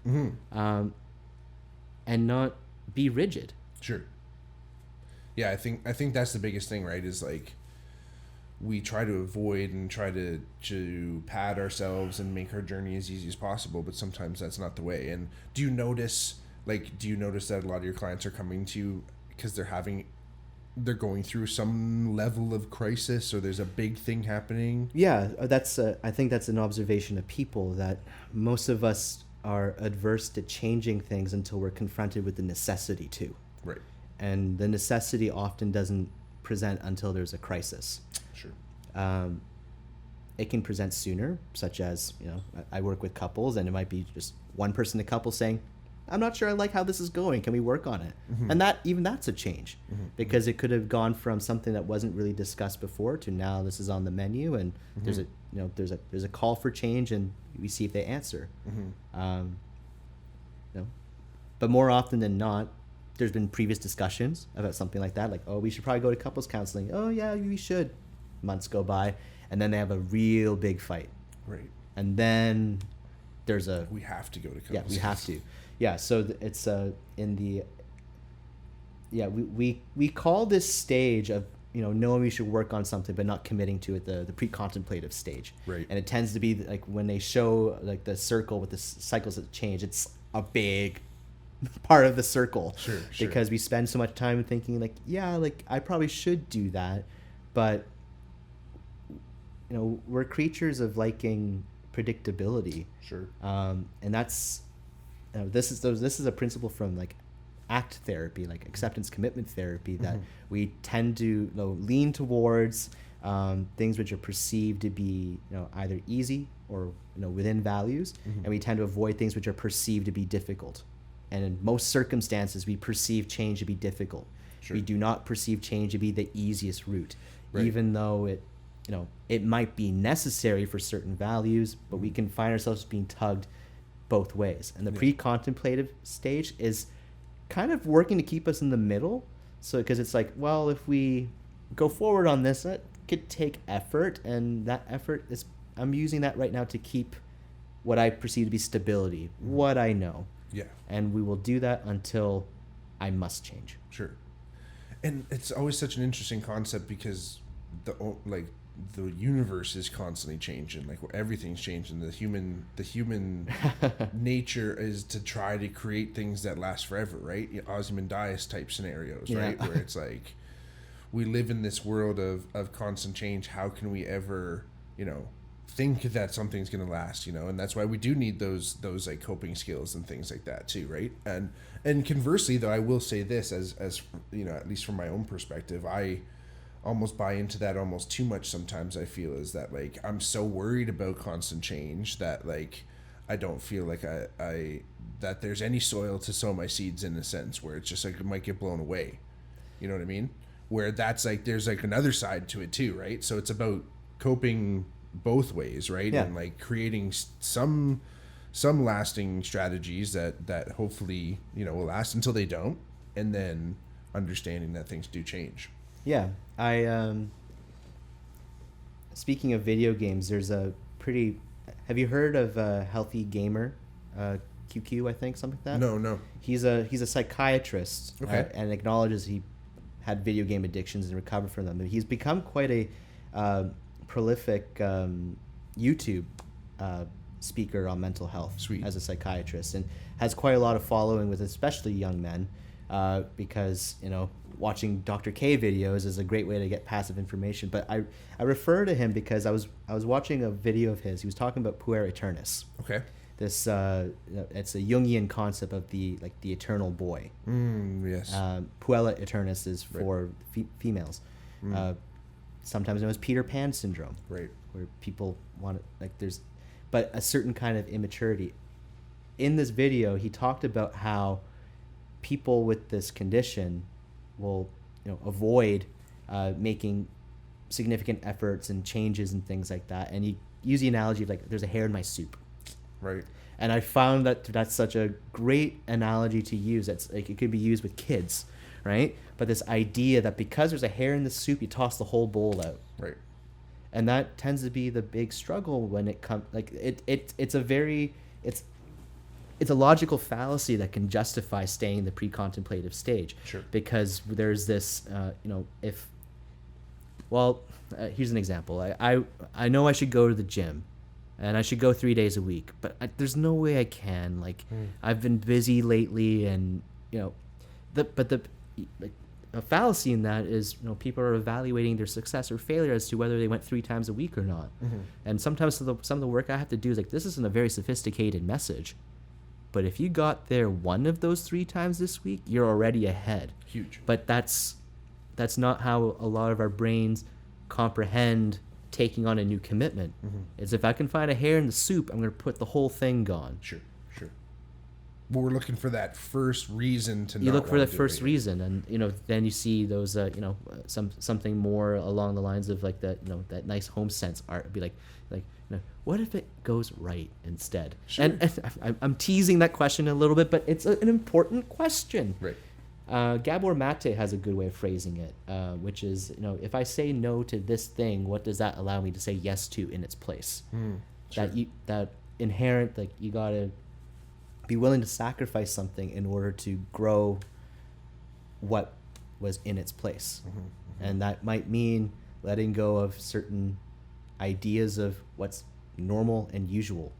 and not be rigid? Sure. Yeah, I think that's the biggest thing, right? Is like we try to avoid and try to pad ourselves and make our journey as easy as possible, but sometimes that's not the way. And do you notice that a lot of your clients are coming to you because they're going through some level of crisis, or there's a big thing happening? Yeah, I think that's an observation of people, that most of us are adverse to changing things until we're confronted with the necessity to. Right. And the necessity often doesn't present until there's a crisis. Sure. It can present sooner, such as, I work with couples, and it might be just one person in the couple saying, I'm not sure I like how this is going. Can we work on it? Mm-hmm. And that's a change, because it could have gone from something that wasn't really discussed before to now this is on the menu, and there's a call for change, and we see if they answer. But more often than not, there's been previous discussions about something like that, like, oh, we should probably go to couples counseling. Oh yeah, we should. Months go by, and then they have a real big fight. Right. And then there's we have to go to couples. Yeah, we have to. Yeah, so it's we call this stage of knowing we should work on something but not committing to it the pre-contemplative stage. Right. And it tends to be like when they show like the circle with the cycles that change, it's a big part of the circle. Sure. Because we spend so much time thinking like, yeah, like I probably should do that, but we're creatures of liking predictability. Sure. And that's this is a principle from like ACT therapy, like acceptance commitment therapy, that we tend to lean towards things which are perceived to be either easy or within values, and we tend to avoid things which are perceived to be difficult. And in most circumstances, we perceive change to be difficult. Sure. We do not perceive change to be the easiest route, right. Even though it might be necessary for certain values, but we can find ourselves being tugged both ways. And the pre-contemplative stage is kind of working to keep us in the middle. So, because it's like, well, if we go forward on this, that could take effort, and that effort is, I'm using that right now to keep what I perceive to be stability, what I know. Yeah. And we will do that until I must change. Sure. And it's always such an interesting concept, because the universe is constantly changing. Like, everything's changing. The human nature is to try to create things that last forever, right? Ozymandias type scenarios, right? Where it's like, we live in this world of constant change. How can we ever, think that something's going to last, and that's why we do need those like coping skills and things like that too, right? And conversely, though, I will say this, as at least from my own perspective, I almost buy into that almost too much sometimes. I feel is that like I'm so worried about constant change that like I don't feel like I that there's any soil to sow my seeds, in a sense, where it's just like it might get blown away. You know what I mean? Where that's like there's like another side to it too, right? So it's about coping both ways, right? Yeah. And like creating some lasting strategies that hopefully will last until they don't, and then understanding that things do change. Yeah, I speaking of video games, there's a pretty. Have you heard of Healthy Gamer, QQ? I think something like that. No. He's a psychiatrist, okay. And acknowledges he had video game addictions and recovered from them. He's become quite a prolific YouTube speaker on mental health. Sweet. As a psychiatrist, and has quite a lot of following with especially young men, because watching Dr. K videos is a great way to get passive information. But I refer to him because I was watching a video of his. He was talking about puer aeternus. Okay. This it's a Jungian concept of the eternal boy. Yes. Puella aeternus is for females. Sometimes known as Peter Pan syndrome. Right. Where people want but a certain kind of immaturity. In this video, he talked about how people with this condition will avoid making significant efforts and changes and things like that. And he used the analogy of like, there's a hair in my soup. Right. And I found that's such a great analogy to use. That's like, it could be used with kids, right? But this idea that because there's a hair in the soup, you toss the whole bowl out. Right. And that tends to be the big struggle when it comes, like, it's a logical fallacy that can justify staying in the pre-contemplative stage. Sure. Because there's this, here's an example. I know I should go to the gym, and I should go 3 days a week, but there's no way I can. Like, I've been busy lately, and a fallacy in that is, people are evaluating their success or failure as to whether they went 3 times a week or not. And sometimes some of the work I have to do is like, this isn't a very sophisticated message, but if you got there one of those 3 times this week, you're already ahead. Huge. But that's not how a lot of our brains comprehend taking on a new commitment. It's if I can find a hair in the soup, I'm going to put the whole thing gone. Sure. But we're looking for that first reason to. You look for the first reason, and then you see those something more along the lines of like that that nice home sense art. It'd be like what if it goes right instead? Sure. And I'm teasing that question a little bit, but it's an important question. Right. Gabor Mate has a good way of phrasing it, which is, if I say no to this thing, what does that allow me to say yes to in its place? Sure. That inherent, like, you gotta be willing to sacrifice something in order to grow what was in its place. And that might mean letting go of certain ideas of what's normal and usual.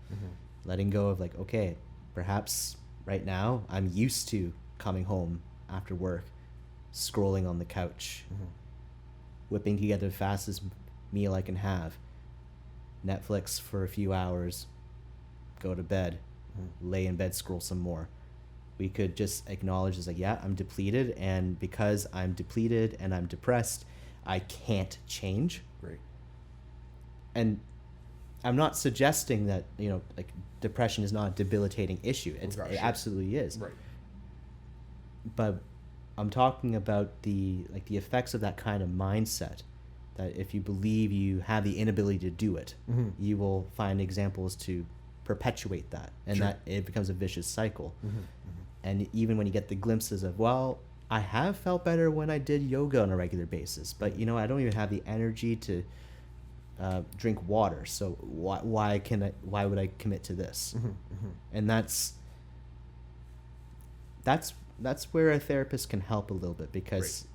Letting go of, like, okay, perhaps right now I'm used to coming home after work, scrolling on the couch, whipping together the fastest meal I can have, Netflix for a few hours, go to bed, lay in bed, scroll some more. We could just acknowledge it's like, yeah, I'm depleted, and because I'm depleted and I'm depressed, I can't change. Right. And I'm not suggesting that, like, depression is not a debilitating issue. It absolutely is. Right. But I'm talking about the effects of that kind of mindset, that if you believe you have the inability to do it, you will find examples to perpetuate that, and that it becomes a vicious cycle. And even when you get the glimpses of, well, I have felt better when I did yoga on a regular basis, but I don't even have the energy to drink water, so why would I commit to this? And that's where a therapist can help a little bit, because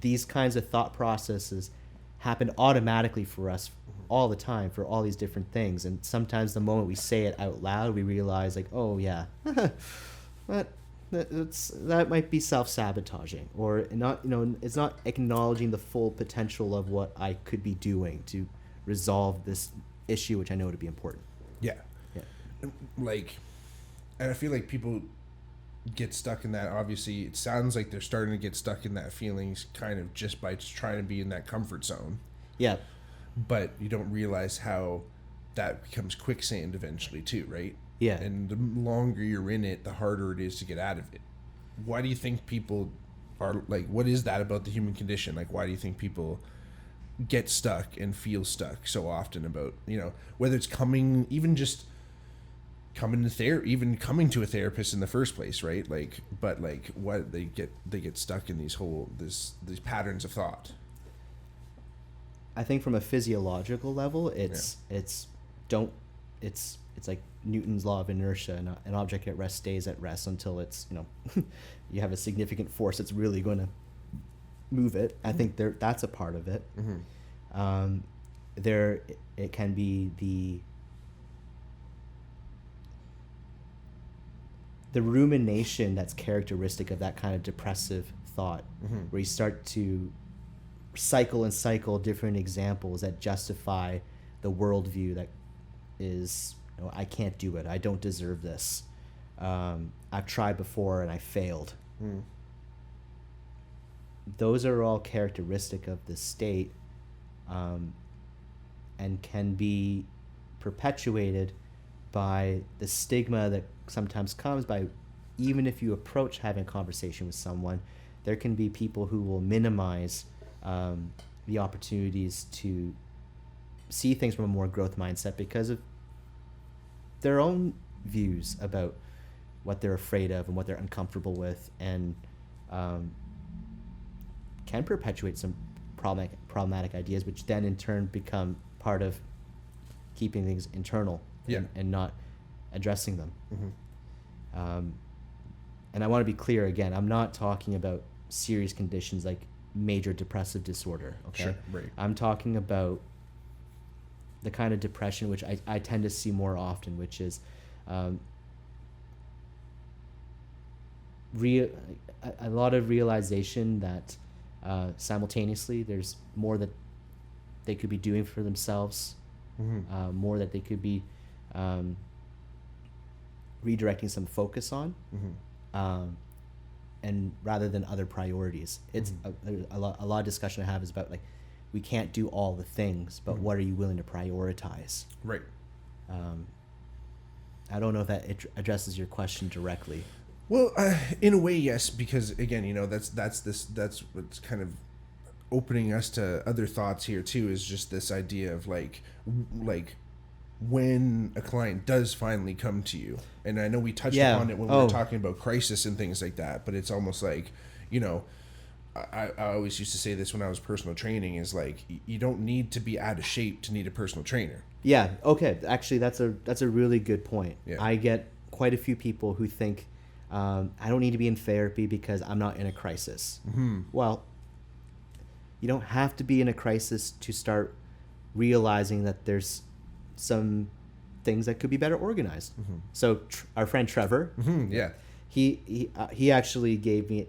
these kinds of thought processes happen automatically for us all the time for all these different things, and sometimes the moment we say it out loud, we realize, like, oh yeah, that might be self-sabotaging, or not. It's not acknowledging the full potential of what I could be doing to resolve this issue, which I know to be important. Yeah. Like, and I feel like people get stuck in that. Obviously, it sounds like they're starting to get stuck in that feelings kind of just by trying to be in that comfort zone. Yeah. But you don't realize how that becomes quicksand eventually too, right? Yeah. And the longer you're in it, the harder it is to get out of it. Why do you think people are like, what is that about the human condition? Like, why do you think people get stuck and feel stuck so often about, whether it's coming to a therapist in the first place, right? Like, but like, what they get stuck in these patterns of thought. I think from a physiological level, it's like Newton's law of inertia. An object at rest stays at rest until it's, you have a significant force that's really going to move it. I think that's a part of it. It can be the rumination that's characteristic of that kind of depressive thought, where you start to cycle different examples that justify the worldview that is, I can't do it, I don't deserve this, I've tried before and I failed. Those are all characteristic of the state, and can be perpetuated by the stigma that sometimes comes by, even if you approach having a conversation with someone, there can be people who will minimize the opportunities to see things from a more growth mindset because of their own views about what they're afraid of and what they're uncomfortable with, and can perpetuate some problematic ideas, which then in turn become part of keeping things internal and not addressing them. And I want to be clear again, I'm not talking about serious conditions like major depressive disorder, okay? Sure, right. I'm talking about the kind of depression which I tend to see more often, which is a lot of realization that simultaneously there's more that they could be doing for themselves, more that they could be redirecting some focus on, and rather than other priorities. It's a lot of discussion I have is about like, we can't do all the things, but what are you willing to prioritize? Right. I don't know if that addresses your question directly. Well, in a way, yes, because again, you know, that's what's kind of opening us to other thoughts here too, is just this idea of like when a client does finally come to you, and I know we touched upon it when we were talking about crisis and things like that, but it's almost like, you know, I always used to say this when I was personal training, is like, you don't need to be out of shape to need a personal trainer. Yeah. Okay. Actually, that's a really good point. Yeah. I get quite a few people who think, I don't need to be in therapy because I'm not in a crisis. Well, you don't have to be in a crisis to start realizing that there's some things that could be better organized. So our friend Trevor, Yeah, he actually gave me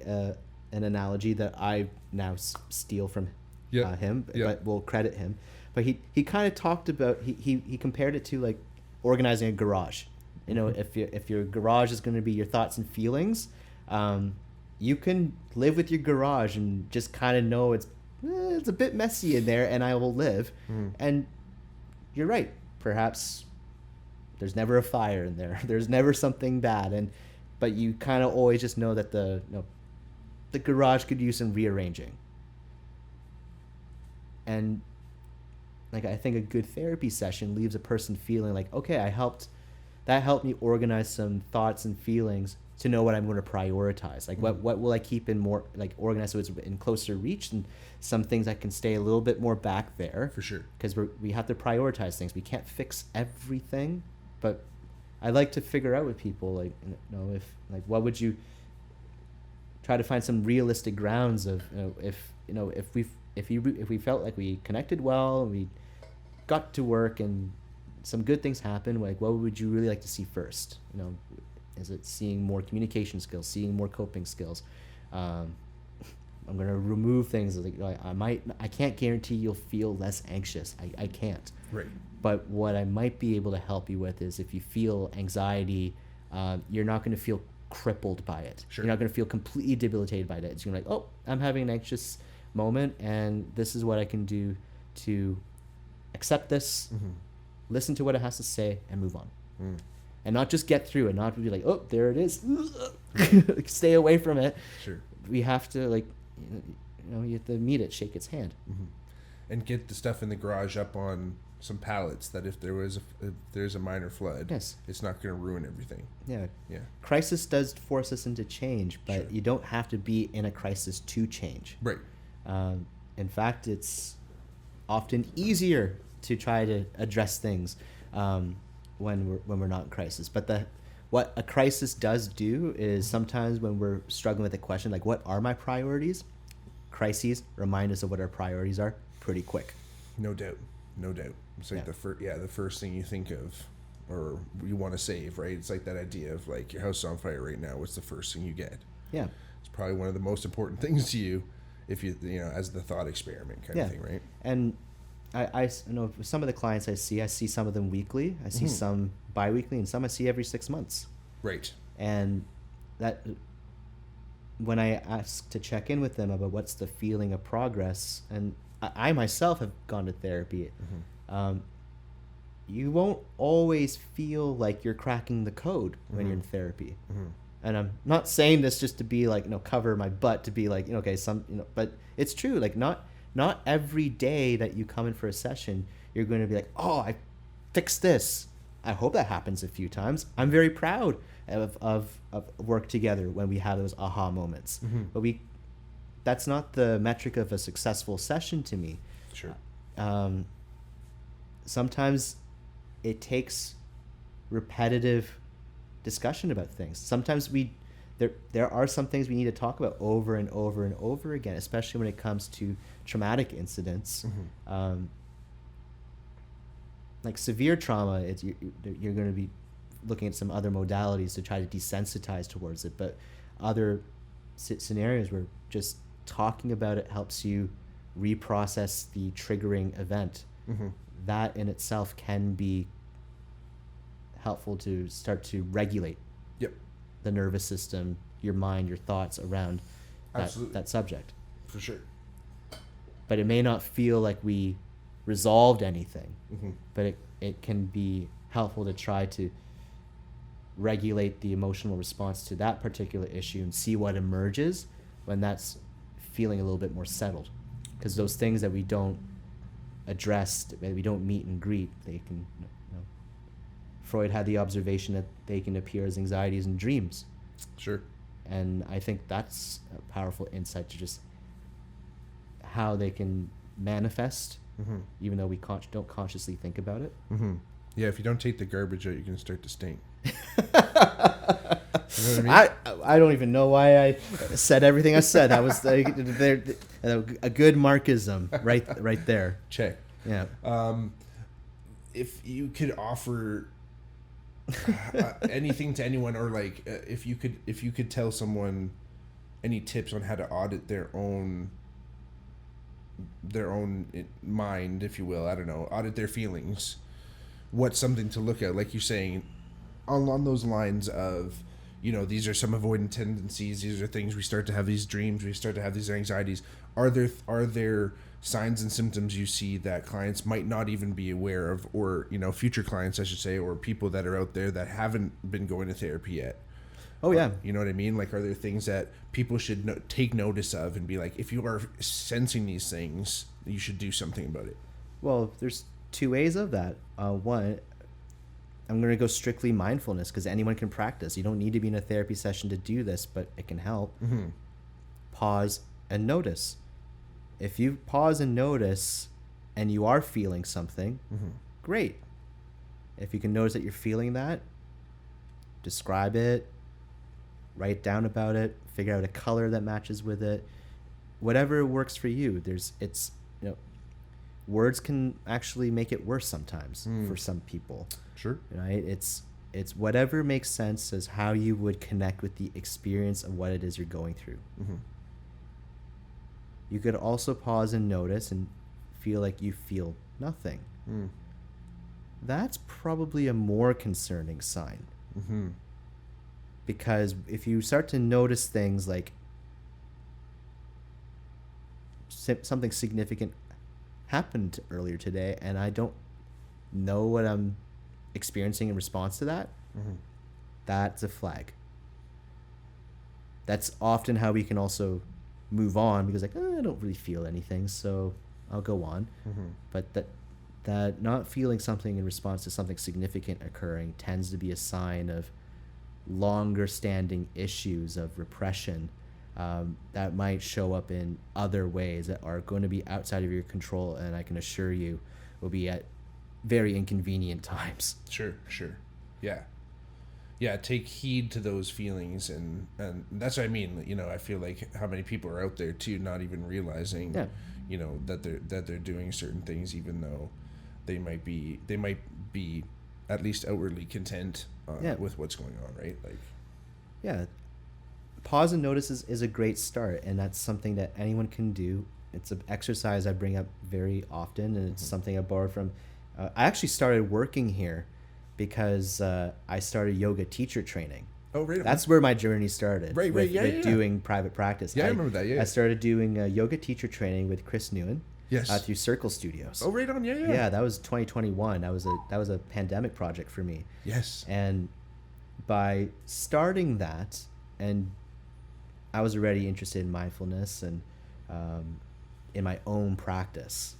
an analogy that I now steal from him, but we'll credit him. But he kind of talked about, he compared it to like organizing a garage. You know, if your garage is going to be your thoughts and feelings, you can live with your garage and just kind of know it's a bit messy in there, and I will live. And you're right. Perhaps there's never a fire in there. There's never something bad, but you kind of always just know that the garage could use some rearranging. And like, I think a good therapy session leaves a person feeling like, okay, that helped me organize some thoughts and feelings to know what I'm going to prioritize. Like, what will I keep in more, like, organized so it's in closer reach, and some things I can stay a little bit more back there. for sure. Because we have to prioritize things. We can't fix everything, but I like to figure out with people, like, you know, if, like, what would you try to find some realistic grounds of, you know, if we felt like we connected well, and we got to work and some good things happen, like, what would you really like to see first? You know, is it seeing more communication skills, seeing more coping skills? I'm going to remove things like, I can't guarantee you'll feel less anxious. I can't. Right. But what I might be able to help you with is, if you feel anxiety, you're not going to feel crippled by it. Sure. You're not going to feel completely debilitated by it. It's going to be like, oh, I'm having an anxious moment, and this is what I can do to accept this, listen to what it has to say, and move on. And not just get through it, not be like, oh, there it is. Stay away from it. Sure. We have to, like, you know, you have to meet it, shake its hand. And get the stuff in the garage up on some pallets, that if there's a minor flood, it's not going to ruin everything. Yeah. Crisis does force us into change, but you don't have to be in a crisis to change. Right. In fact, it's often easier to try to address things when we're not in crisis. But what a crisis does do is, sometimes when we're struggling with a question like, what are my priorities? Crises remind us of what our priorities are pretty quick. No doubt. It's like the first thing you think of, or you want to save, right? It's like that idea of, like, your house is on fire right now. What's the first thing you get? Yeah. It's probably one of the most important things to you, if you know, as the thought experiment kind of thing, right? And I know some of the clients I see some of them weekly. I see some bi-weekly, and some I see every 6 months. Right. And that, when I ask to check in with them about what's the feeling of progress, and I myself have gone to therapy, you won't always feel like you're cracking the code when you're in therapy. And I'm not saying this just to be like, you know, cover my butt, to be like, you know, okay, but it's true. Like, not every day that you come in for a session, you're going to be like, oh, I fixed this. I hope that happens a few times. I'm very proud of work together when we have those aha moments. But that's not the metric of a successful session to me. Sure. Sometimes it takes repetitive discussion about things. Sometimes there are some things we need to talk about over and over and over again, especially when it comes to traumatic incidents. Like severe trauma, you're going to be looking at some other modalities to try to desensitize towards it. But other scenarios where just talking about it helps you reprocess the triggering event. That in itself can be helpful to start to regulate the nervous system, your mind, your thoughts around that subject. For sure. But it may not feel like we resolved anything, but it can be helpful to try to regulate the emotional response to that particular issue and see what emerges when that's feeling a little bit more settled. Because those things that we don't address, that we don't meet and greet, they can, Freud had the observation that they can appear as anxieties and dreams. Sure. And I think that's a powerful insight to just how they can manifest, even though we don't consciously think about it. Yeah, if you don't take the garbage out, you can start to stink. You know what I mean? I don't even know why I said everything I said. That was a good markism right there. Check. Yeah. If you could offer anything to anyone, or like if you could tell someone any tips on how to audit their own mind, if you will, I don't know, audit their feelings, what's something to look at? Like you're saying, along those lines of, these are some avoidant tendencies, these are things, we start to have these dreams, we start to have these anxieties. Are there signs and symptoms you see that clients might not even be aware of, or future clients I should say, or people that are out there that haven't been going to therapy yet? Oh yeah. You know what I mean? Like, are there things that people should take notice of and be like, if you are sensing these things, you should do something about it? Well, there's two ways of that. One, I'm going to go strictly mindfulness, because anyone can practice. You don't need to be in a therapy session to do this, but it can help. Pause and notice. If you pause and notice and you are feeling something, great. If you can notice that you're feeling that, describe it, write down about it, figure out a color that matches with it, whatever works for you. Words can actually make it worse sometimes for some people. Sure. Right? It's whatever makes sense as how you would connect with the experience of what it is you're going through. You could also pause and notice and feel like you feel nothing. That's probably a more concerning sign. Because if you start to notice things like something significant happened earlier today and I don't know what I'm experiencing in response to that, that's a flag. That's often how we can also move on, because I don't really feel anything, so I'll go on. But that not feeling something in response to something significant occurring tends to be a sign of longer standing issues of repression that might show up in other ways that are going to be outside of your control, and I can assure you will be at very inconvenient times. Sure. Yeah, take heed to those feelings, and that's what I mean. I feel like how many people are out there too, not even realizing, that they're doing certain things, even though they might be at least outwardly content with what's going on, right? Like, yeah, pause and notice is a great start, and that's something that anyone can do. It's an exercise I bring up very often, and it's something I borrowed from. I actually started working here because I started yoga teacher training. Oh, right. That's where my journey started. Right. With Yeah. doing private practice. Yeah, I remember that. Yeah. I started doing yoga teacher training with Chris Nguyen. Yes. Through Circle Studios. Oh, right on. Yeah. Yeah, that was 2021. That was a pandemic project for me. Yes. And by starting that, and I was already interested in mindfulness and in my own practice.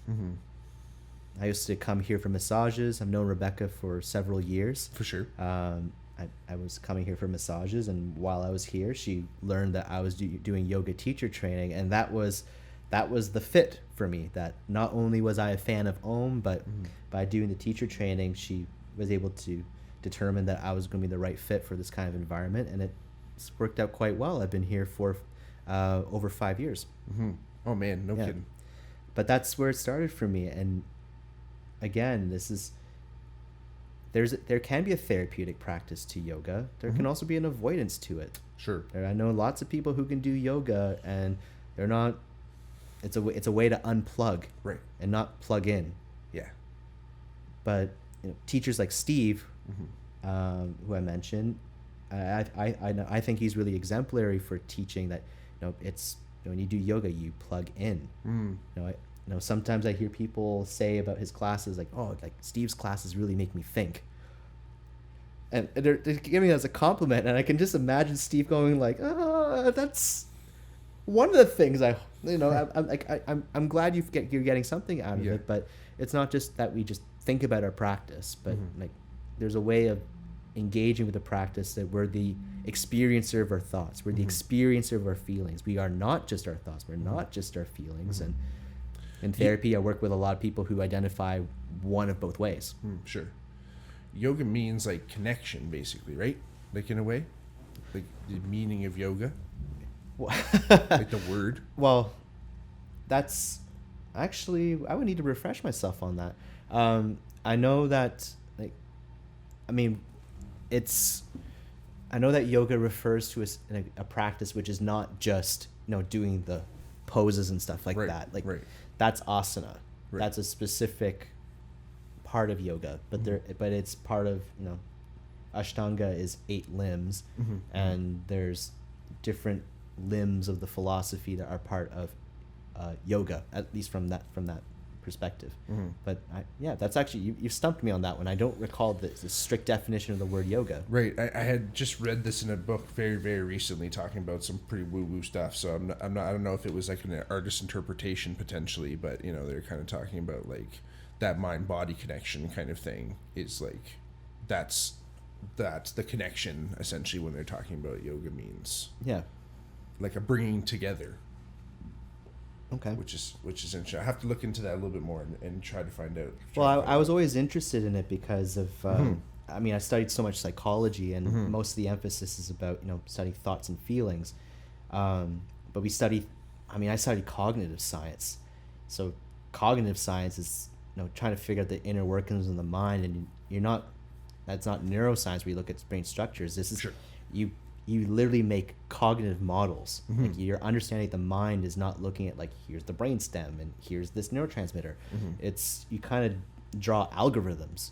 I used to come here for massages. I've known Rebecca for several years. For sure. I I was coming here for massages, and while I was here, she learned that I was doing yoga teacher training, and that was the fit for me. That not only was I a fan of OM, but by doing the teacher training, she was able to determine that I was going to be the right fit for this kind of environment, and it's worked out quite well. I've been here for over 5 years. Mm-hmm. Oh man, no kidding. But that's where it started for me, and again, there can be a therapeutic practice to yoga. There can also be an avoidance to it. Sure. I know lots of people who can do yoga, and they're not. It's a way to unplug, right, and not plug in. Yeah. But teachers like Steve, who I mentioned, I think he's really exemplary for teaching that. It's when you do yoga, you plug in. Sometimes I hear people say about his classes, like, "Oh, like Steve's classes really make me think," and they're giving it as a compliment, and I can just imagine Steve going like, "Oh, that's one of the things I'm glad you're getting something out of it, but it's not just that we just think about our practice, but like there's a way of engaging with the practice that we're the experiencer of our thoughts, we're the experiencer of our feelings. We are not just our thoughts, we're not just our feelings." And in therapy, I work with a lot of people who identify one of both ways. Sure. Yoga means like connection, basically, right? Like in a way, like the meaning of yoga, like the word. Well, that's actually, I would need to refresh myself on that. I know that, I know that yoga refers to a practice which is not just doing the poses and stuff like that. Like that's asana. Right. That's a specific part of yoga, but but it's part of Ashtanga is 8 limbs, and there's different limbs of the philosophy that are part of yoga, at least from that perspective. But that's actually you've stumped me on that one. I don't recall the strict definition of the word yoga. Right. I had just read this in a book very, very recently, talking about some pretty woo-woo stuff. So I don't know if it was like an artist's interpretation potentially, but they're kind of talking about like that mind-body connection kind of thing. Is like that's the connection essentially when they're talking about yoga means. Yeah. Like a bringing together. Okay. Which is interesting. I have to look into that a little bit more and try to find out. Well, I was always interested in it because of, I studied so much psychology, and most of the emphasis is about, studying thoughts and feelings. But I studied cognitive science. So cognitive science is, trying to figure out the inner workings of the mind, and that's not neuroscience where you look at brain structures. This is, you literally make cognitive models. Like you're understanding the mind is not looking at like, here's the brainstem and here's this neurotransmitter. It's, you kind of draw algorithms.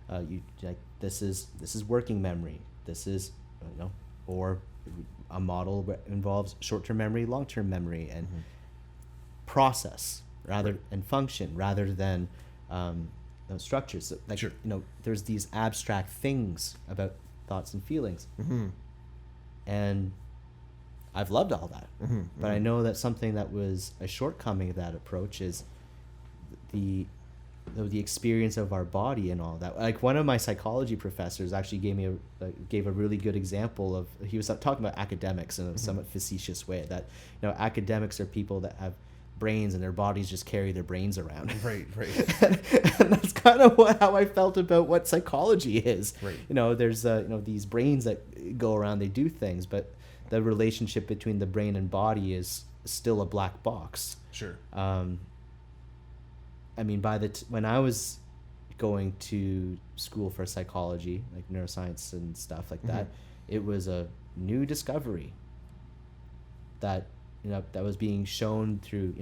You like, this is working memory. This is, or a model that involves short-term memory, long-term memory, and process and function rather than those structures. So, like, there's these abstract things about thoughts and feelings. And I've loved all that. But I know that something that was a shortcoming of that approach is the experience of our body and all that. Like one of my psychology professors actually gave a really good example of, he was talking about academics in a somewhat facetious way, that academics are people that have brains and their bodies just carry their brains around. Right. And that's kind of how I felt about what psychology is. Right. There's these brains that go around, they do things, but the relationship between the brain and body is still a black box. Sure. When I was going to school for psychology, like neuroscience and stuff like that, it was a new discovery that that was being shown through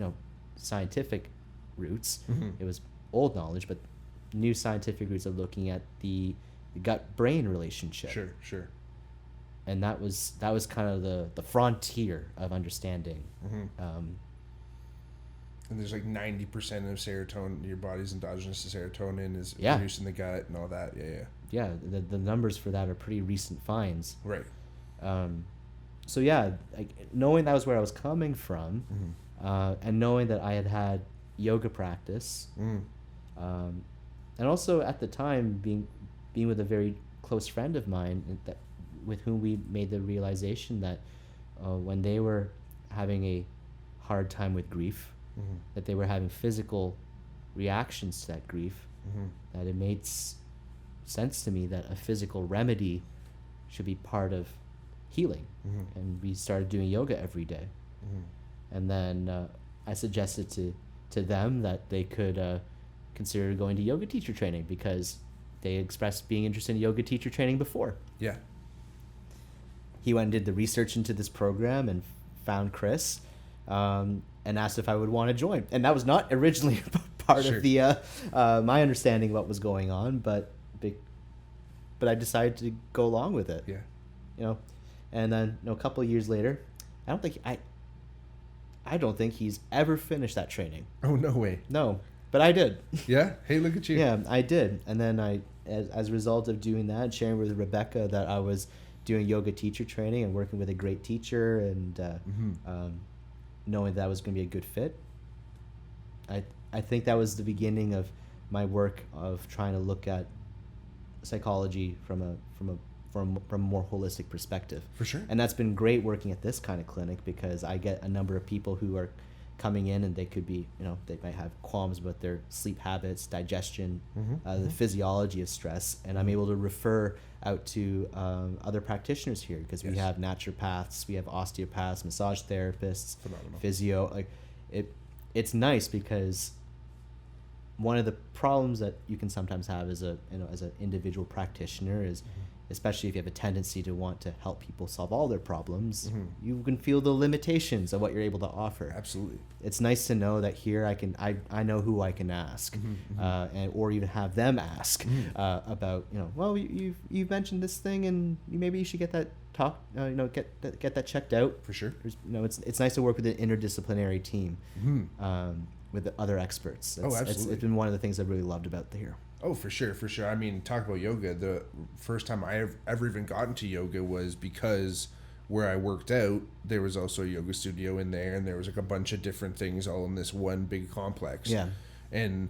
scientific routes. It was old knowledge, but new scientific routes of looking at the gut-brain relationship. Sure. And that was kind of the frontier of understanding. And there's like 90% of serotonin, your body's endogenous serotonin is produced in the gut and all that. Yeah, the numbers for that are pretty recent finds. Right. So like knowing that was where I was coming from, and knowing that I had yoga practice, and also at the time being with a very close friend of mine that with whom we made the realization that when they were having a hard time with grief, that they were having physical reactions to that grief, that it made sense to me that a physical remedy should be part of healing. And we started doing yoga every day. And then I suggested to them that they could consider going to yoga teacher training, because they expressed being interested in yoga teacher training before. Yeah. He went and did the research into this program and found Chris, and asked if I would want to join. And that was not originally part of the my understanding of what was going on, but I decided to go along with it. Yeah. You know, and then a couple of years later, I don't think he's ever finished that training. Oh, no way. No, but I did. Yeah. Hey, look at you. Yeah, I did. And then as a result of doing that, sharing with Rebecca that I was doing yoga teacher training and working with a great teacher, and knowing that was going to be a good fit, I think that was the beginning of my work of trying to look at psychology from a more holistic perspective. For sure. And that's been great working at this kind of clinic, because I get a number of people who are coming in and they could be, they might have qualms about their sleep habits, digestion, the physiology of stress, and I'm able to refer out to other practitioners here, because we have naturopaths, we have osteopaths, massage therapists, Phenomenal. physio. It's nice, because one of the problems that you can sometimes have as an individual practitioner is, especially if you have a tendency to want to help people solve all their problems, you can feel the limitations of what you're able to offer. Absolutely. It's nice to know that here I know who I can ask, or even have them ask about, well, you've mentioned this thing, and maybe you should get that get that checked out. For sure. It's nice to work with an interdisciplinary team, with the other experts. Absolutely. It's been one of the things I really loved about here. Oh, for sure. I mean, talk about yoga. The first time I ever even got into yoga was because where I worked out, there was also a yoga studio in there, and there was like a bunch of different things all in this one big complex. Yeah. And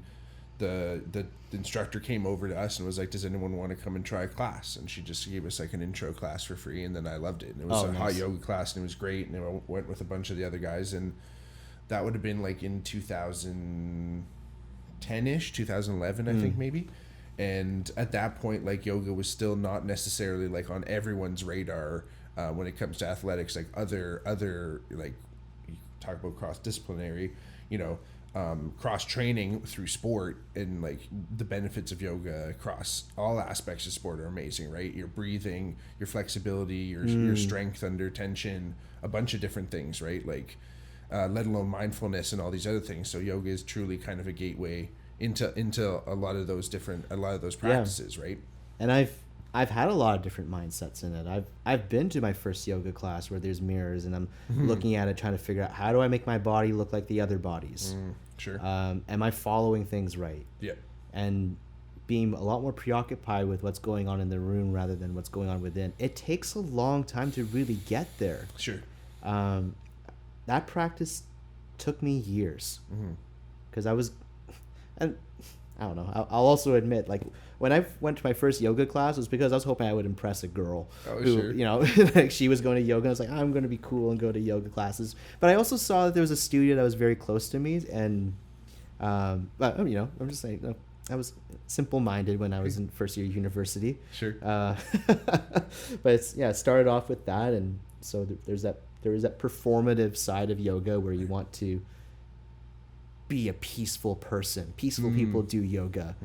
the instructor came over to us and was like, does anyone want to come and try a class? And she just gave us like an intro class for free, and then I loved it. And it was a hot yoga class, and it was great, and I went with a bunch of the other guys, and that would have been like in 2010-ish, 2011, I think maybe. And at that point, like, yoga was still not necessarily like on everyone's radar when it comes to athletics. Like other like, you talk about cross-disciplinary, cross training through sport, and like the benefits of yoga across all aspects of sport are amazing, right? Your breathing, your flexibility, your strength under tension, a bunch of different things, right? Like, let alone mindfulness and all these other things. So yoga is truly kind of a gateway into a lot of those practices, right? And I've had a lot of different mindsets in it. I've been to my first yoga class where there's mirrors, and I'm looking at it, trying to figure out, how do I make my body look like the other bodies? Sure. Am I following things right? Yeah. And being a lot more preoccupied with what's going on in the room rather than what's going on within. It takes a long time to really get there. Sure. That practice took me years, because and I don't know. I'll also admit, like, when I went to my first yoga class, it was because I was hoping I would impress a girl who, like, she was going to yoga, and I was like, I'm going to be cool and go to yoga classes. But I also saw that there was a studio that was very close to me, and but I'm just saying, I was simple-minded when I was in first year university. Sure. But it started off with that, and so there is that performative side of yoga where you want to be a peaceful person. Peaceful people do yoga.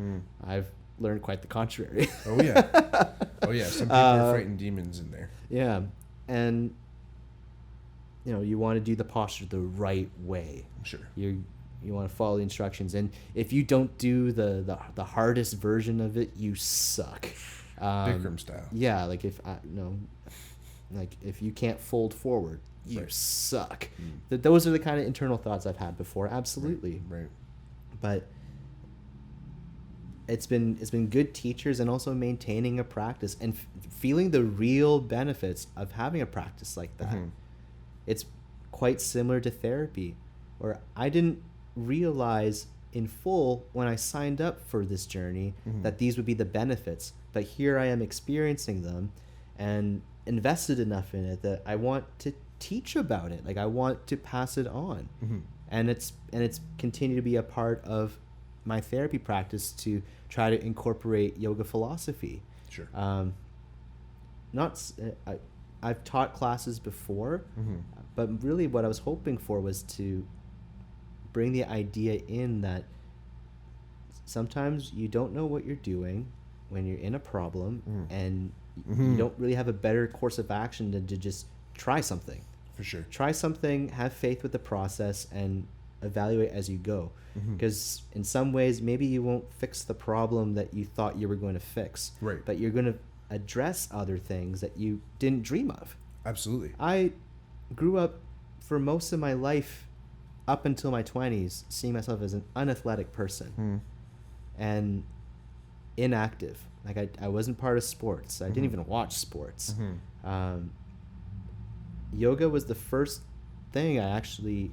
I've learned quite the contrary. Oh yeah. Some people are fighting demons in there. Yeah, and you want to do the posture the right way. Sure. You want to follow the instructions, and if you don't do the hardest version of it, you suck. Bikram style. Yeah, like if you can't fold forward, you suck. Those are the kind of internal thoughts I've had before. Absolutely. Right. But it's been good teachers, and also maintaining a practice and feeling the real benefits of having a practice like that. It's quite similar to therapy, where I didn't realize in full when I signed up for this journey that these would be the benefits. But here I am experiencing them and invested enough in it that I want to teach about it. Like, I want to pass it on. And it's continued to be a part of my therapy practice to try to incorporate yoga philosophy. Sure. I've taught classes before, but really what I was hoping for was to bring the idea in that sometimes you don't know what you're doing when you're in a problem, and you don't really have a better course of action than to just try something. For sure. Try something, have faith with the process, and evaluate as you go. Because in some ways, maybe you won't fix the problem that you thought you were going to fix. Right. But you're going to address other things that you didn't dream of. Absolutely. I grew up for most of my life, up until my 20s, seeing myself as an unathletic person and inactive. Like, I wasn't part of sports. I didn't even watch sports. Yoga was the first thing I actually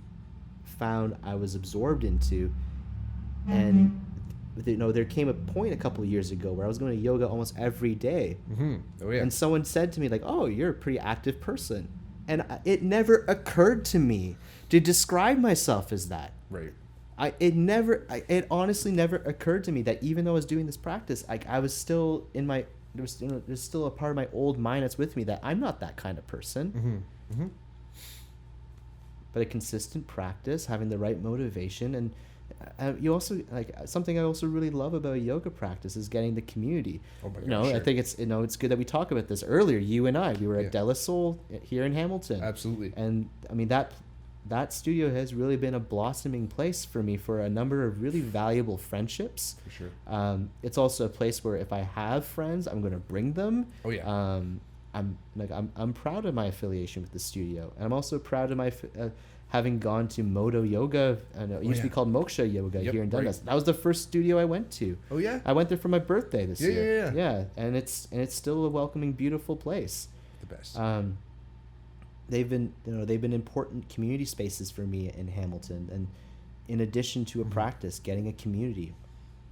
found I was absorbed into. And there came a point a couple of years ago where I was going to yoga almost every day. Oh yeah. And someone said to me, like, "Oh, you're a pretty active person." And it never occurred to me to describe myself as that. Right. It honestly never occurred to me that even though I was doing this practice, I was still there's still a part of my old mind that's with me that I'm not that kind of person. But a consistent practice, having the right motivation, and you also, like, something I also really love about a yoga practice is getting the community. Oh my gosh, I sure. think it's good that we talk about this earlier. You and we were at De La Soul here in Hamilton. Absolutely. And I mean, that studio has really been a blossoming place for me for a number of really valuable friendships. For sure. It's also a place where if I have friends, I'm going to bring them. Oh yeah. I'm proud of my affiliation with the studio, and I'm also proud of my having gone to Modo Yoga. It used to be called Moksha Yoga here in Dundas. Right. That was the first studio I went to. Oh yeah. I went there for my birthday this year. Yeah. And it's still a welcoming, beautiful place. The best. They've been important community spaces for me in Hamilton, and in addition to a practice, getting a community,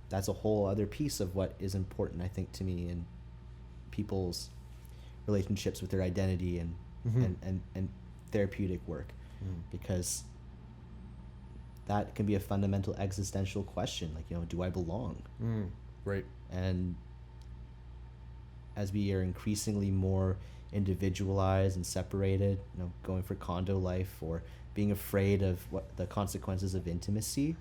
that's a whole other piece of what is important, I think, to me in people's relationships with their identity and therapeutic work, because that can be a fundamental existential question, like, do I belong? Right. And as we are increasingly more individualized and separated, going for condo life or being afraid of what the consequences of intimacy,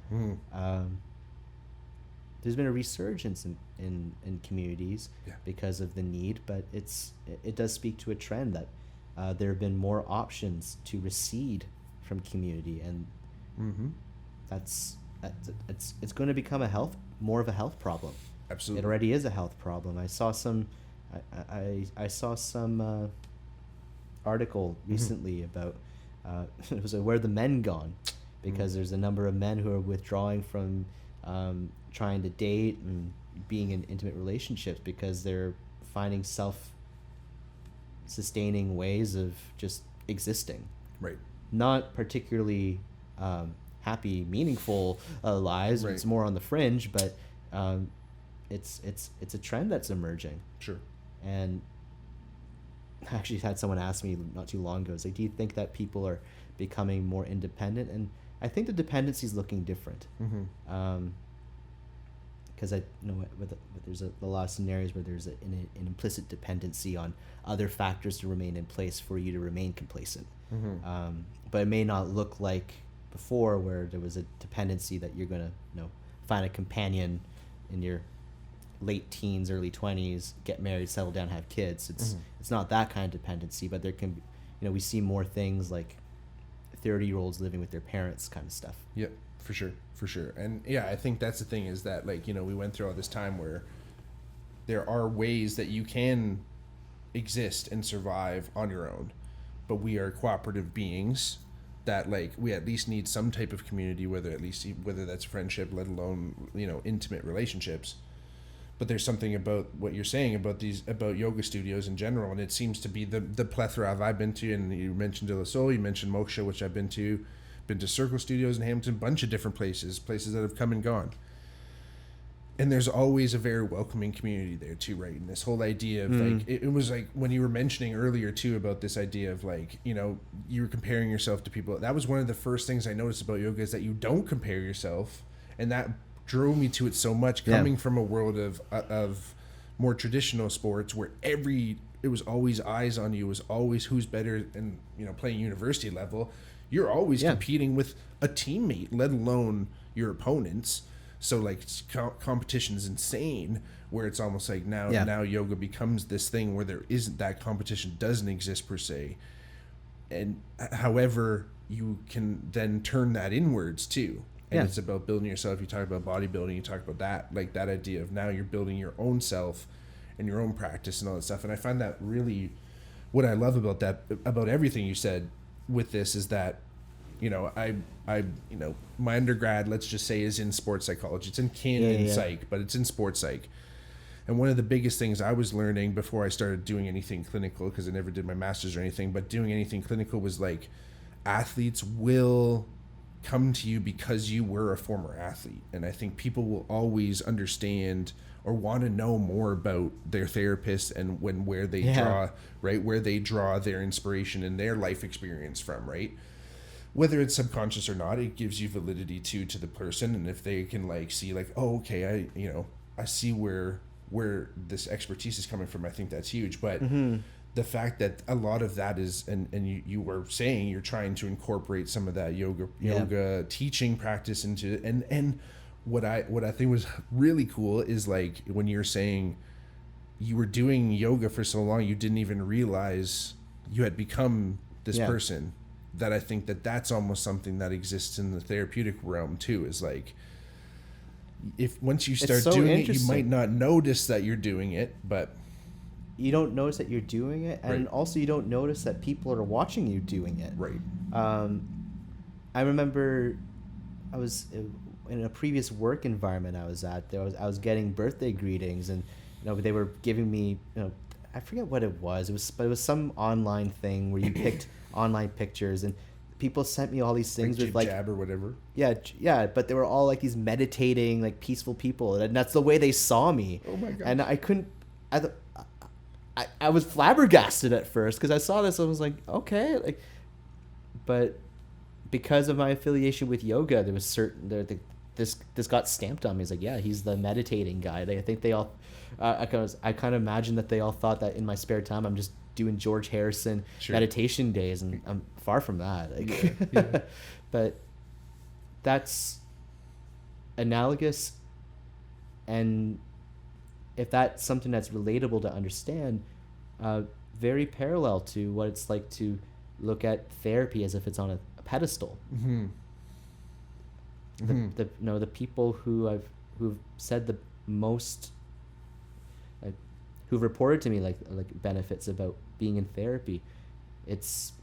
there's been a resurgence in communities because of the need, but it does speak to a trend that there have been more options to recede from community, and it's going to become more of a health problem. Absolutely. It already is a health problem. I saw some article recently about it was where the men gone, because there's a number of men who are withdrawing from trying to date and being in intimate relationships because they're finding self-sustaining ways of just existing. Right. Not particularly happy, meaningful lives. Right. It's more on the fringe, but it's a trend that's emerging. Sure. And I actually had someone ask me not too long ago, do you think that people are becoming more independent? And I think the dependency is looking different. Because I know there's a lot of scenarios where there's an implicit dependency on other factors to remain in place for you to remain complacent. But it may not look like before, where there was a dependency that you're going to find a companion in your late teens, early 20s, get married, settle down, have kids. It's not that kind of dependency, but there can be, we see more things like 30-year-olds living with their parents kind of stuff. Yep, for sure. And yeah, I think that's the thing, is that, like, we went through all this time where there are ways that you can exist and survive on your own, but we are cooperative beings that, like, we at least need some type of community, whether that's friendship, let alone, intimate relationships. But there's something about what you're saying about yoga studios in general, and it seems to be the plethora I've been to, and you mentioned De La Soul, you mentioned Moksha, which I've been to, been to Circle Studios in Hamilton, bunch of different places that have come and gone. And there's always a very welcoming community there too, right? And this whole idea of like, it was like when you were mentioning earlier too about this idea of like, you know, you were comparing yourself to people. That was one of the first things I noticed about yoga, is that you don't compare yourself. And that drove me to it so much, coming from a world of more traditional sports where it was always eyes on you, it was always who's better. And, you know, playing university level, you're always competing with a teammate, let alone your opponents. So like competition is insane, where it's almost like now yoga becomes this thing where there isn't, that competition doesn't exist per se. And however, you can then turn that inwards too. And it's about building yourself. You talk about bodybuilding, you talk about that, like that idea of now you're building your own self and your own practice and all that stuff. And I find that really, what I love about that, about everything you said with this, is that, you know, I you know, my undergrad, let's just say, is in sports psychology. It's in psych, but it's in sports psych. And one of the biggest things I was learning before I started doing anything clinical, because I never did my master's or anything, but doing anything clinical, was like, athletes will come to you because you were a former athlete. And I think people will always understand or want to know more about their therapist and where they draw, right? Where they draw their inspiration and their life experience from, right? Whether it's subconscious or not, it gives you validity to the person. And if they can like see like, oh, okay, I see where this expertise is coming from, I think that's huge. But the fact that a lot of that is, and you were saying you're trying to incorporate some of that yoga teaching practice into, and what I think was really cool is like when you're saying you were doing yoga for so long, you didn't even realize you had become this person. That I think that's almost something that exists in the therapeutic realm too, is like, if once you start doing it, you might not notice that you're doing it, but you don't notice that you're doing it. And also you don't notice that people are watching you doing it. Right. I remember I was in a previous work environment I was at. I was getting birthday greetings, and, you know, they were giving me, you know, I forget what it was. But it was some online thing where you picked online pictures, and people sent me all these things with like jab or whatever. Yeah, but they were all like these meditating, like peaceful people, and that's the way they saw me. Oh my god! And I couldn't. I was flabbergasted at first because I saw this. I was like, okay, like, but because of my affiliation with yoga, there was this got stamped on me. It's like, yeah, he's the meditating guy. I think they all. I kind of imagine that they all thought that in my spare time I'm just doing George Harrison meditation days, and I'm far from that. Like, but that's analogous, and if that's something that's relatable to understand, very parallel to what it's like to look at therapy as if it's on a pedestal. The people who've said the most, who've reported to me like benefits about being in therapy, it's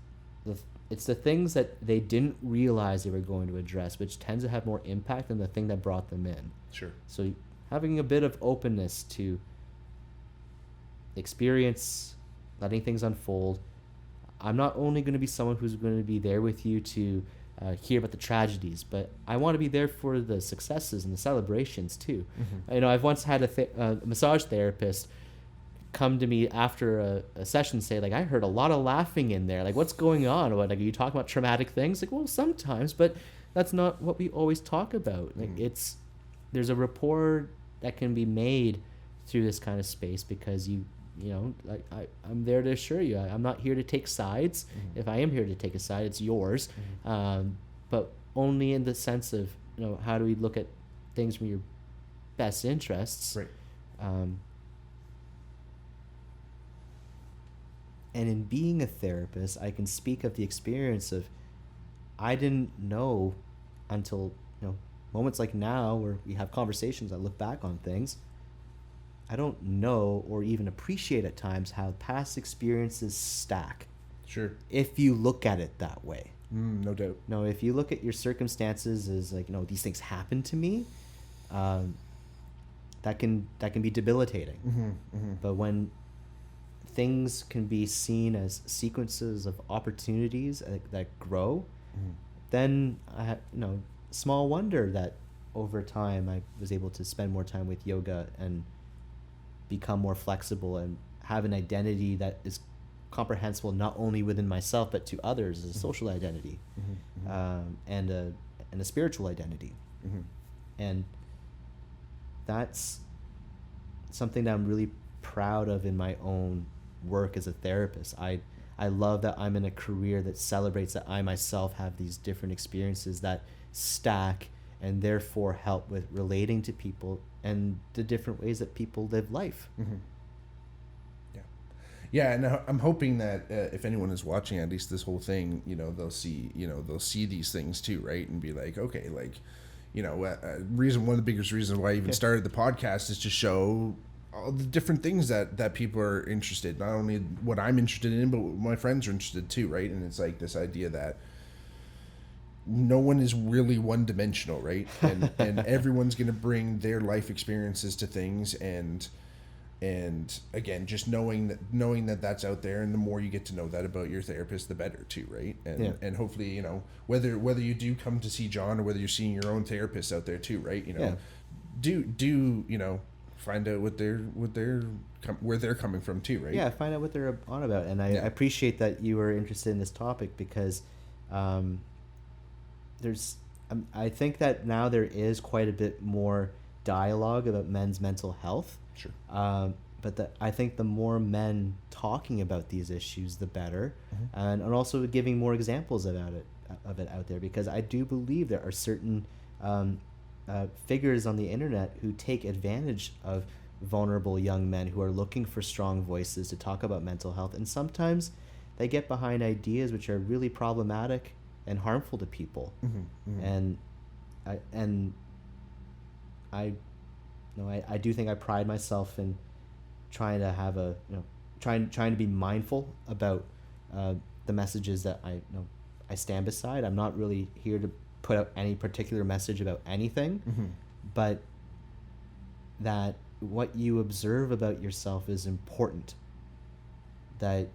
the things that they didn't realize they were going to address, which tends to have more impact than the thing that brought them in. Sure. So having a bit of openness to experience, letting things unfold. I'm not only going to be someone who's going to be there with you to hear about the tragedies, but I want to be there for the successes and the celebrations too. You know, I've once had a massage therapist come to me after a session, say like, I heard a lot of laughing in there. Like, what's going on? What, like, are you talking about traumatic things? Like, well, sometimes, but that's not what we always talk about. Like, there's a rapport that can be made through this kind of space, because you know, like, I'm there to assure you, I'm not here to take sides. If I am here to take a side, it's yours. But only in the sense of, you know, how do we look at things from your best interests? Right. And in being a therapist, I can speak of the experience of, I didn't know until, you know, moments like now where we have conversations, I look back on things, I don't know or even appreciate at times how past experiences stack. Sure. If you look at it that way. No doubt. No, if you look at your circumstances as like, you know, these things happen to me, that can be debilitating. But when things can be seen as sequences of opportunities that grow, then I had, small wonder that over time I was able to spend more time with yoga and become more flexible and have an identity that is comprehensible not only within myself but to others as a social identity, and a spiritual identity. And that's something that I'm really proud of in my own work as a therapist. I love that I'm in a career that celebrates that I myself have these different experiences that stack and therefore help with relating to people and the different ways that people live life. Yeah, and I'm hoping that if anyone is watching at least this whole thing, they'll see these things too, right? And be like, okay, like, one of the biggest reasons why I even started the podcast is to show all the different things that people are interested, not only what I'm interested in, but what my friends are interested too, right? And it's like this idea that no one is really one-dimensional, right? And everyone's going to bring their life experiences to things, and again, just knowing that that's out there, and the more you get to know that about your therapist, the better too, right? And hopefully, whether you do come to see Jon or whether you're seeing your own therapist out there too, right? Do find out where they're coming from too, right? Yeah, find out what they're on about, and I appreciate that you were interested in this topic because I think that now there is quite a bit more dialogue about men's mental health. Sure. But I think the more men talking about these issues, the better, and also giving more examples of it out there, because I do believe there are certain figures on the internet who take advantage of vulnerable young men who are looking for strong voices to talk about mental health, and sometimes they get behind ideas which are really problematic and harmful to people. And I do think I pride myself in trying to have trying to be mindful about the messages that I stand beside. I'm not really here to put out any particular message about anything, but that what you observe about yourself is important, that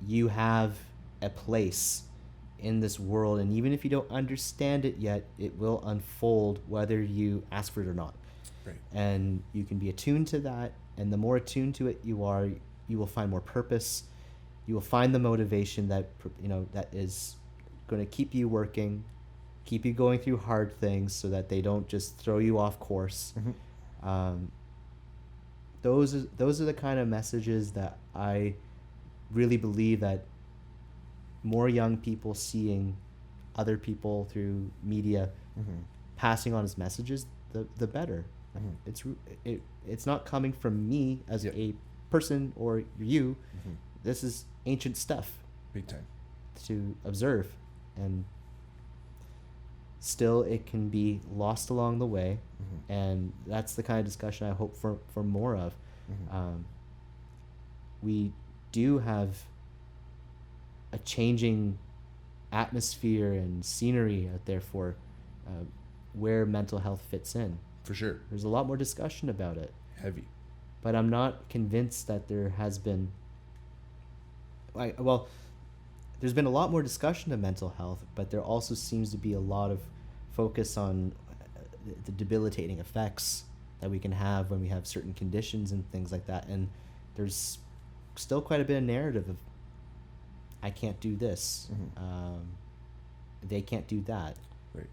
you have a place in this world, and even if you don't understand it yet, it will unfold whether you ask for it or not. Right. And you can be attuned to that, and the more attuned to it you are, you will find more purpose. You will find the motivation that that is going to keep you working, keep you going through hard things, so that they don't just throw you off course. Those are the kind of messages that I really believe that more young people seeing other people through media passing on as messages, the better. It's not coming from me as a person or you. This is ancient stuff, big time, to observe, and still it can be lost along the way. And that's the kind of discussion I hope for more of. We do have a changing atmosphere and scenery out there for where mental health fits in. For sure. There's a lot more discussion about it. Heavy. But I'm not convinced that there has been... there's been a lot more discussion of mental health, but there also seems to be a lot of focus on the debilitating effects that we can have when we have certain conditions and things like that. And there's still quite a bit of narrative of, I can't do this. They can't do that. Right.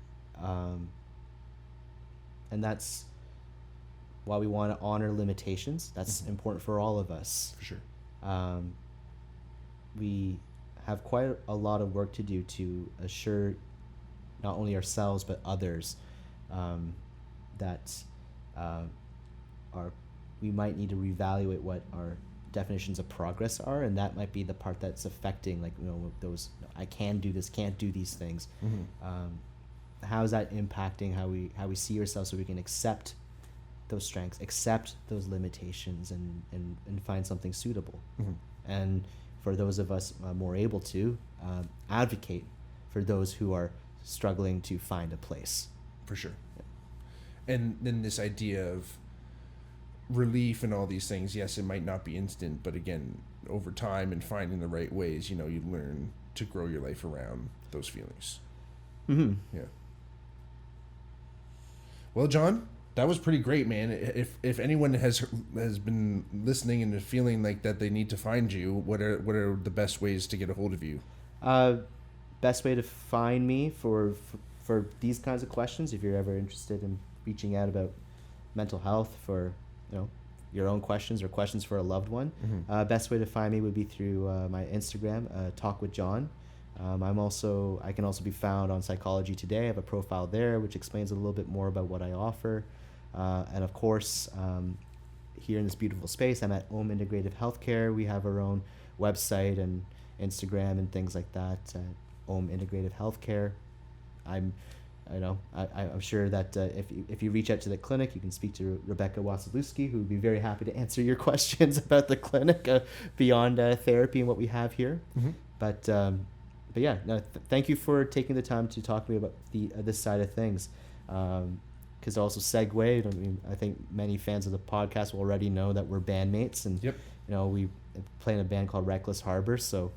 And that's why we want to honor limitations. That's important for all of us. For sure. We have quite a lot of work to do to assure not only ourselves but others that we might need to reevaluate what our definitions of progress are, and that might be the part that's affecting, those I can do this, can't do these things. How is that impacting how we see ourselves, so we can accept those strengths, accept those limitations, and find something suitable. And for those of us more able to advocate for those who are struggling to find a place. For sure. And then this idea of relief and all these things, yes, it might not be instant, but again, over time and finding the right ways, you learn to grow your life around those feelings. Mm-hmm. Yeah. Well, John, that was pretty great, man. If anyone has been listening and is feeling like that they need to find you, what are the best ways to get a hold of you? Best way to find me for these kinds of questions, if you're ever interested in reaching out about mental health, for your own questions or questions for a loved one, best way to find me would be through my Instagram, Talk with John. I can also be found on Psychology Today. I have a profile there which explains a little bit more about what I offer. And of course, here in this beautiful space, I'm at OM Integrative Healthcare. We have our own website and Instagram and things like that. OM Integrative Healthcare. I'm sure that if you reach out to the clinic, you can speak to Rebecca Wasilewski, who would be very happy to answer your questions about the clinic beyond therapy and what we have here. But yeah, no, thank you for taking the time to talk to me about this side of things. Because also segue, I think many fans of the podcast will already know that we're bandmates, and we play in a band called Wreckless Harbour. So,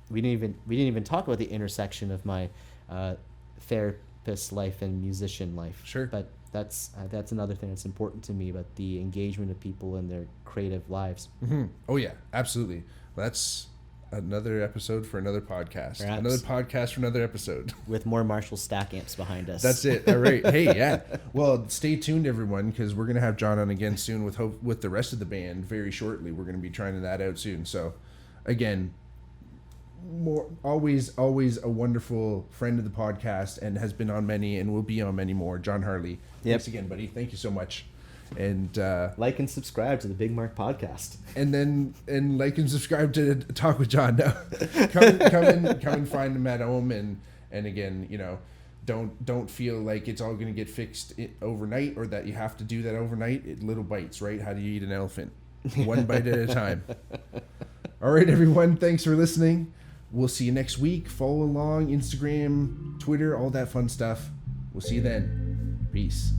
we didn't even talk about the intersection of my therapist life and musician life. Sure. But that's another thing that's important to me, about the engagement of people in their creative lives. Oh yeah, absolutely. That's another episode for another podcast. Perhaps. Another podcast for another episode. With more Marshall stack amps behind us. That's it. All right. Hey, yeah. Well, stay tuned, everyone, because we're gonna have John on again soon with the rest of the band very shortly. We're gonna be trying that out soon. So, again, always a wonderful friend of the podcast, and has been on many and will be on many more. Jon Harley. Thanks again, buddy. Thank you so much. And like and subscribe to the Bigmark podcast, and like and subscribe to Talk with John. No. come and find him at home, and again, don't feel like it's all going to get fixed overnight, or that you have to do that overnight. Little bites, right? How do you eat an elephant? One bite at a time. All right, everyone, thanks for listening. We'll see you next week. Follow along Instagram, Twitter, all that fun stuff. We'll see you then. Peace.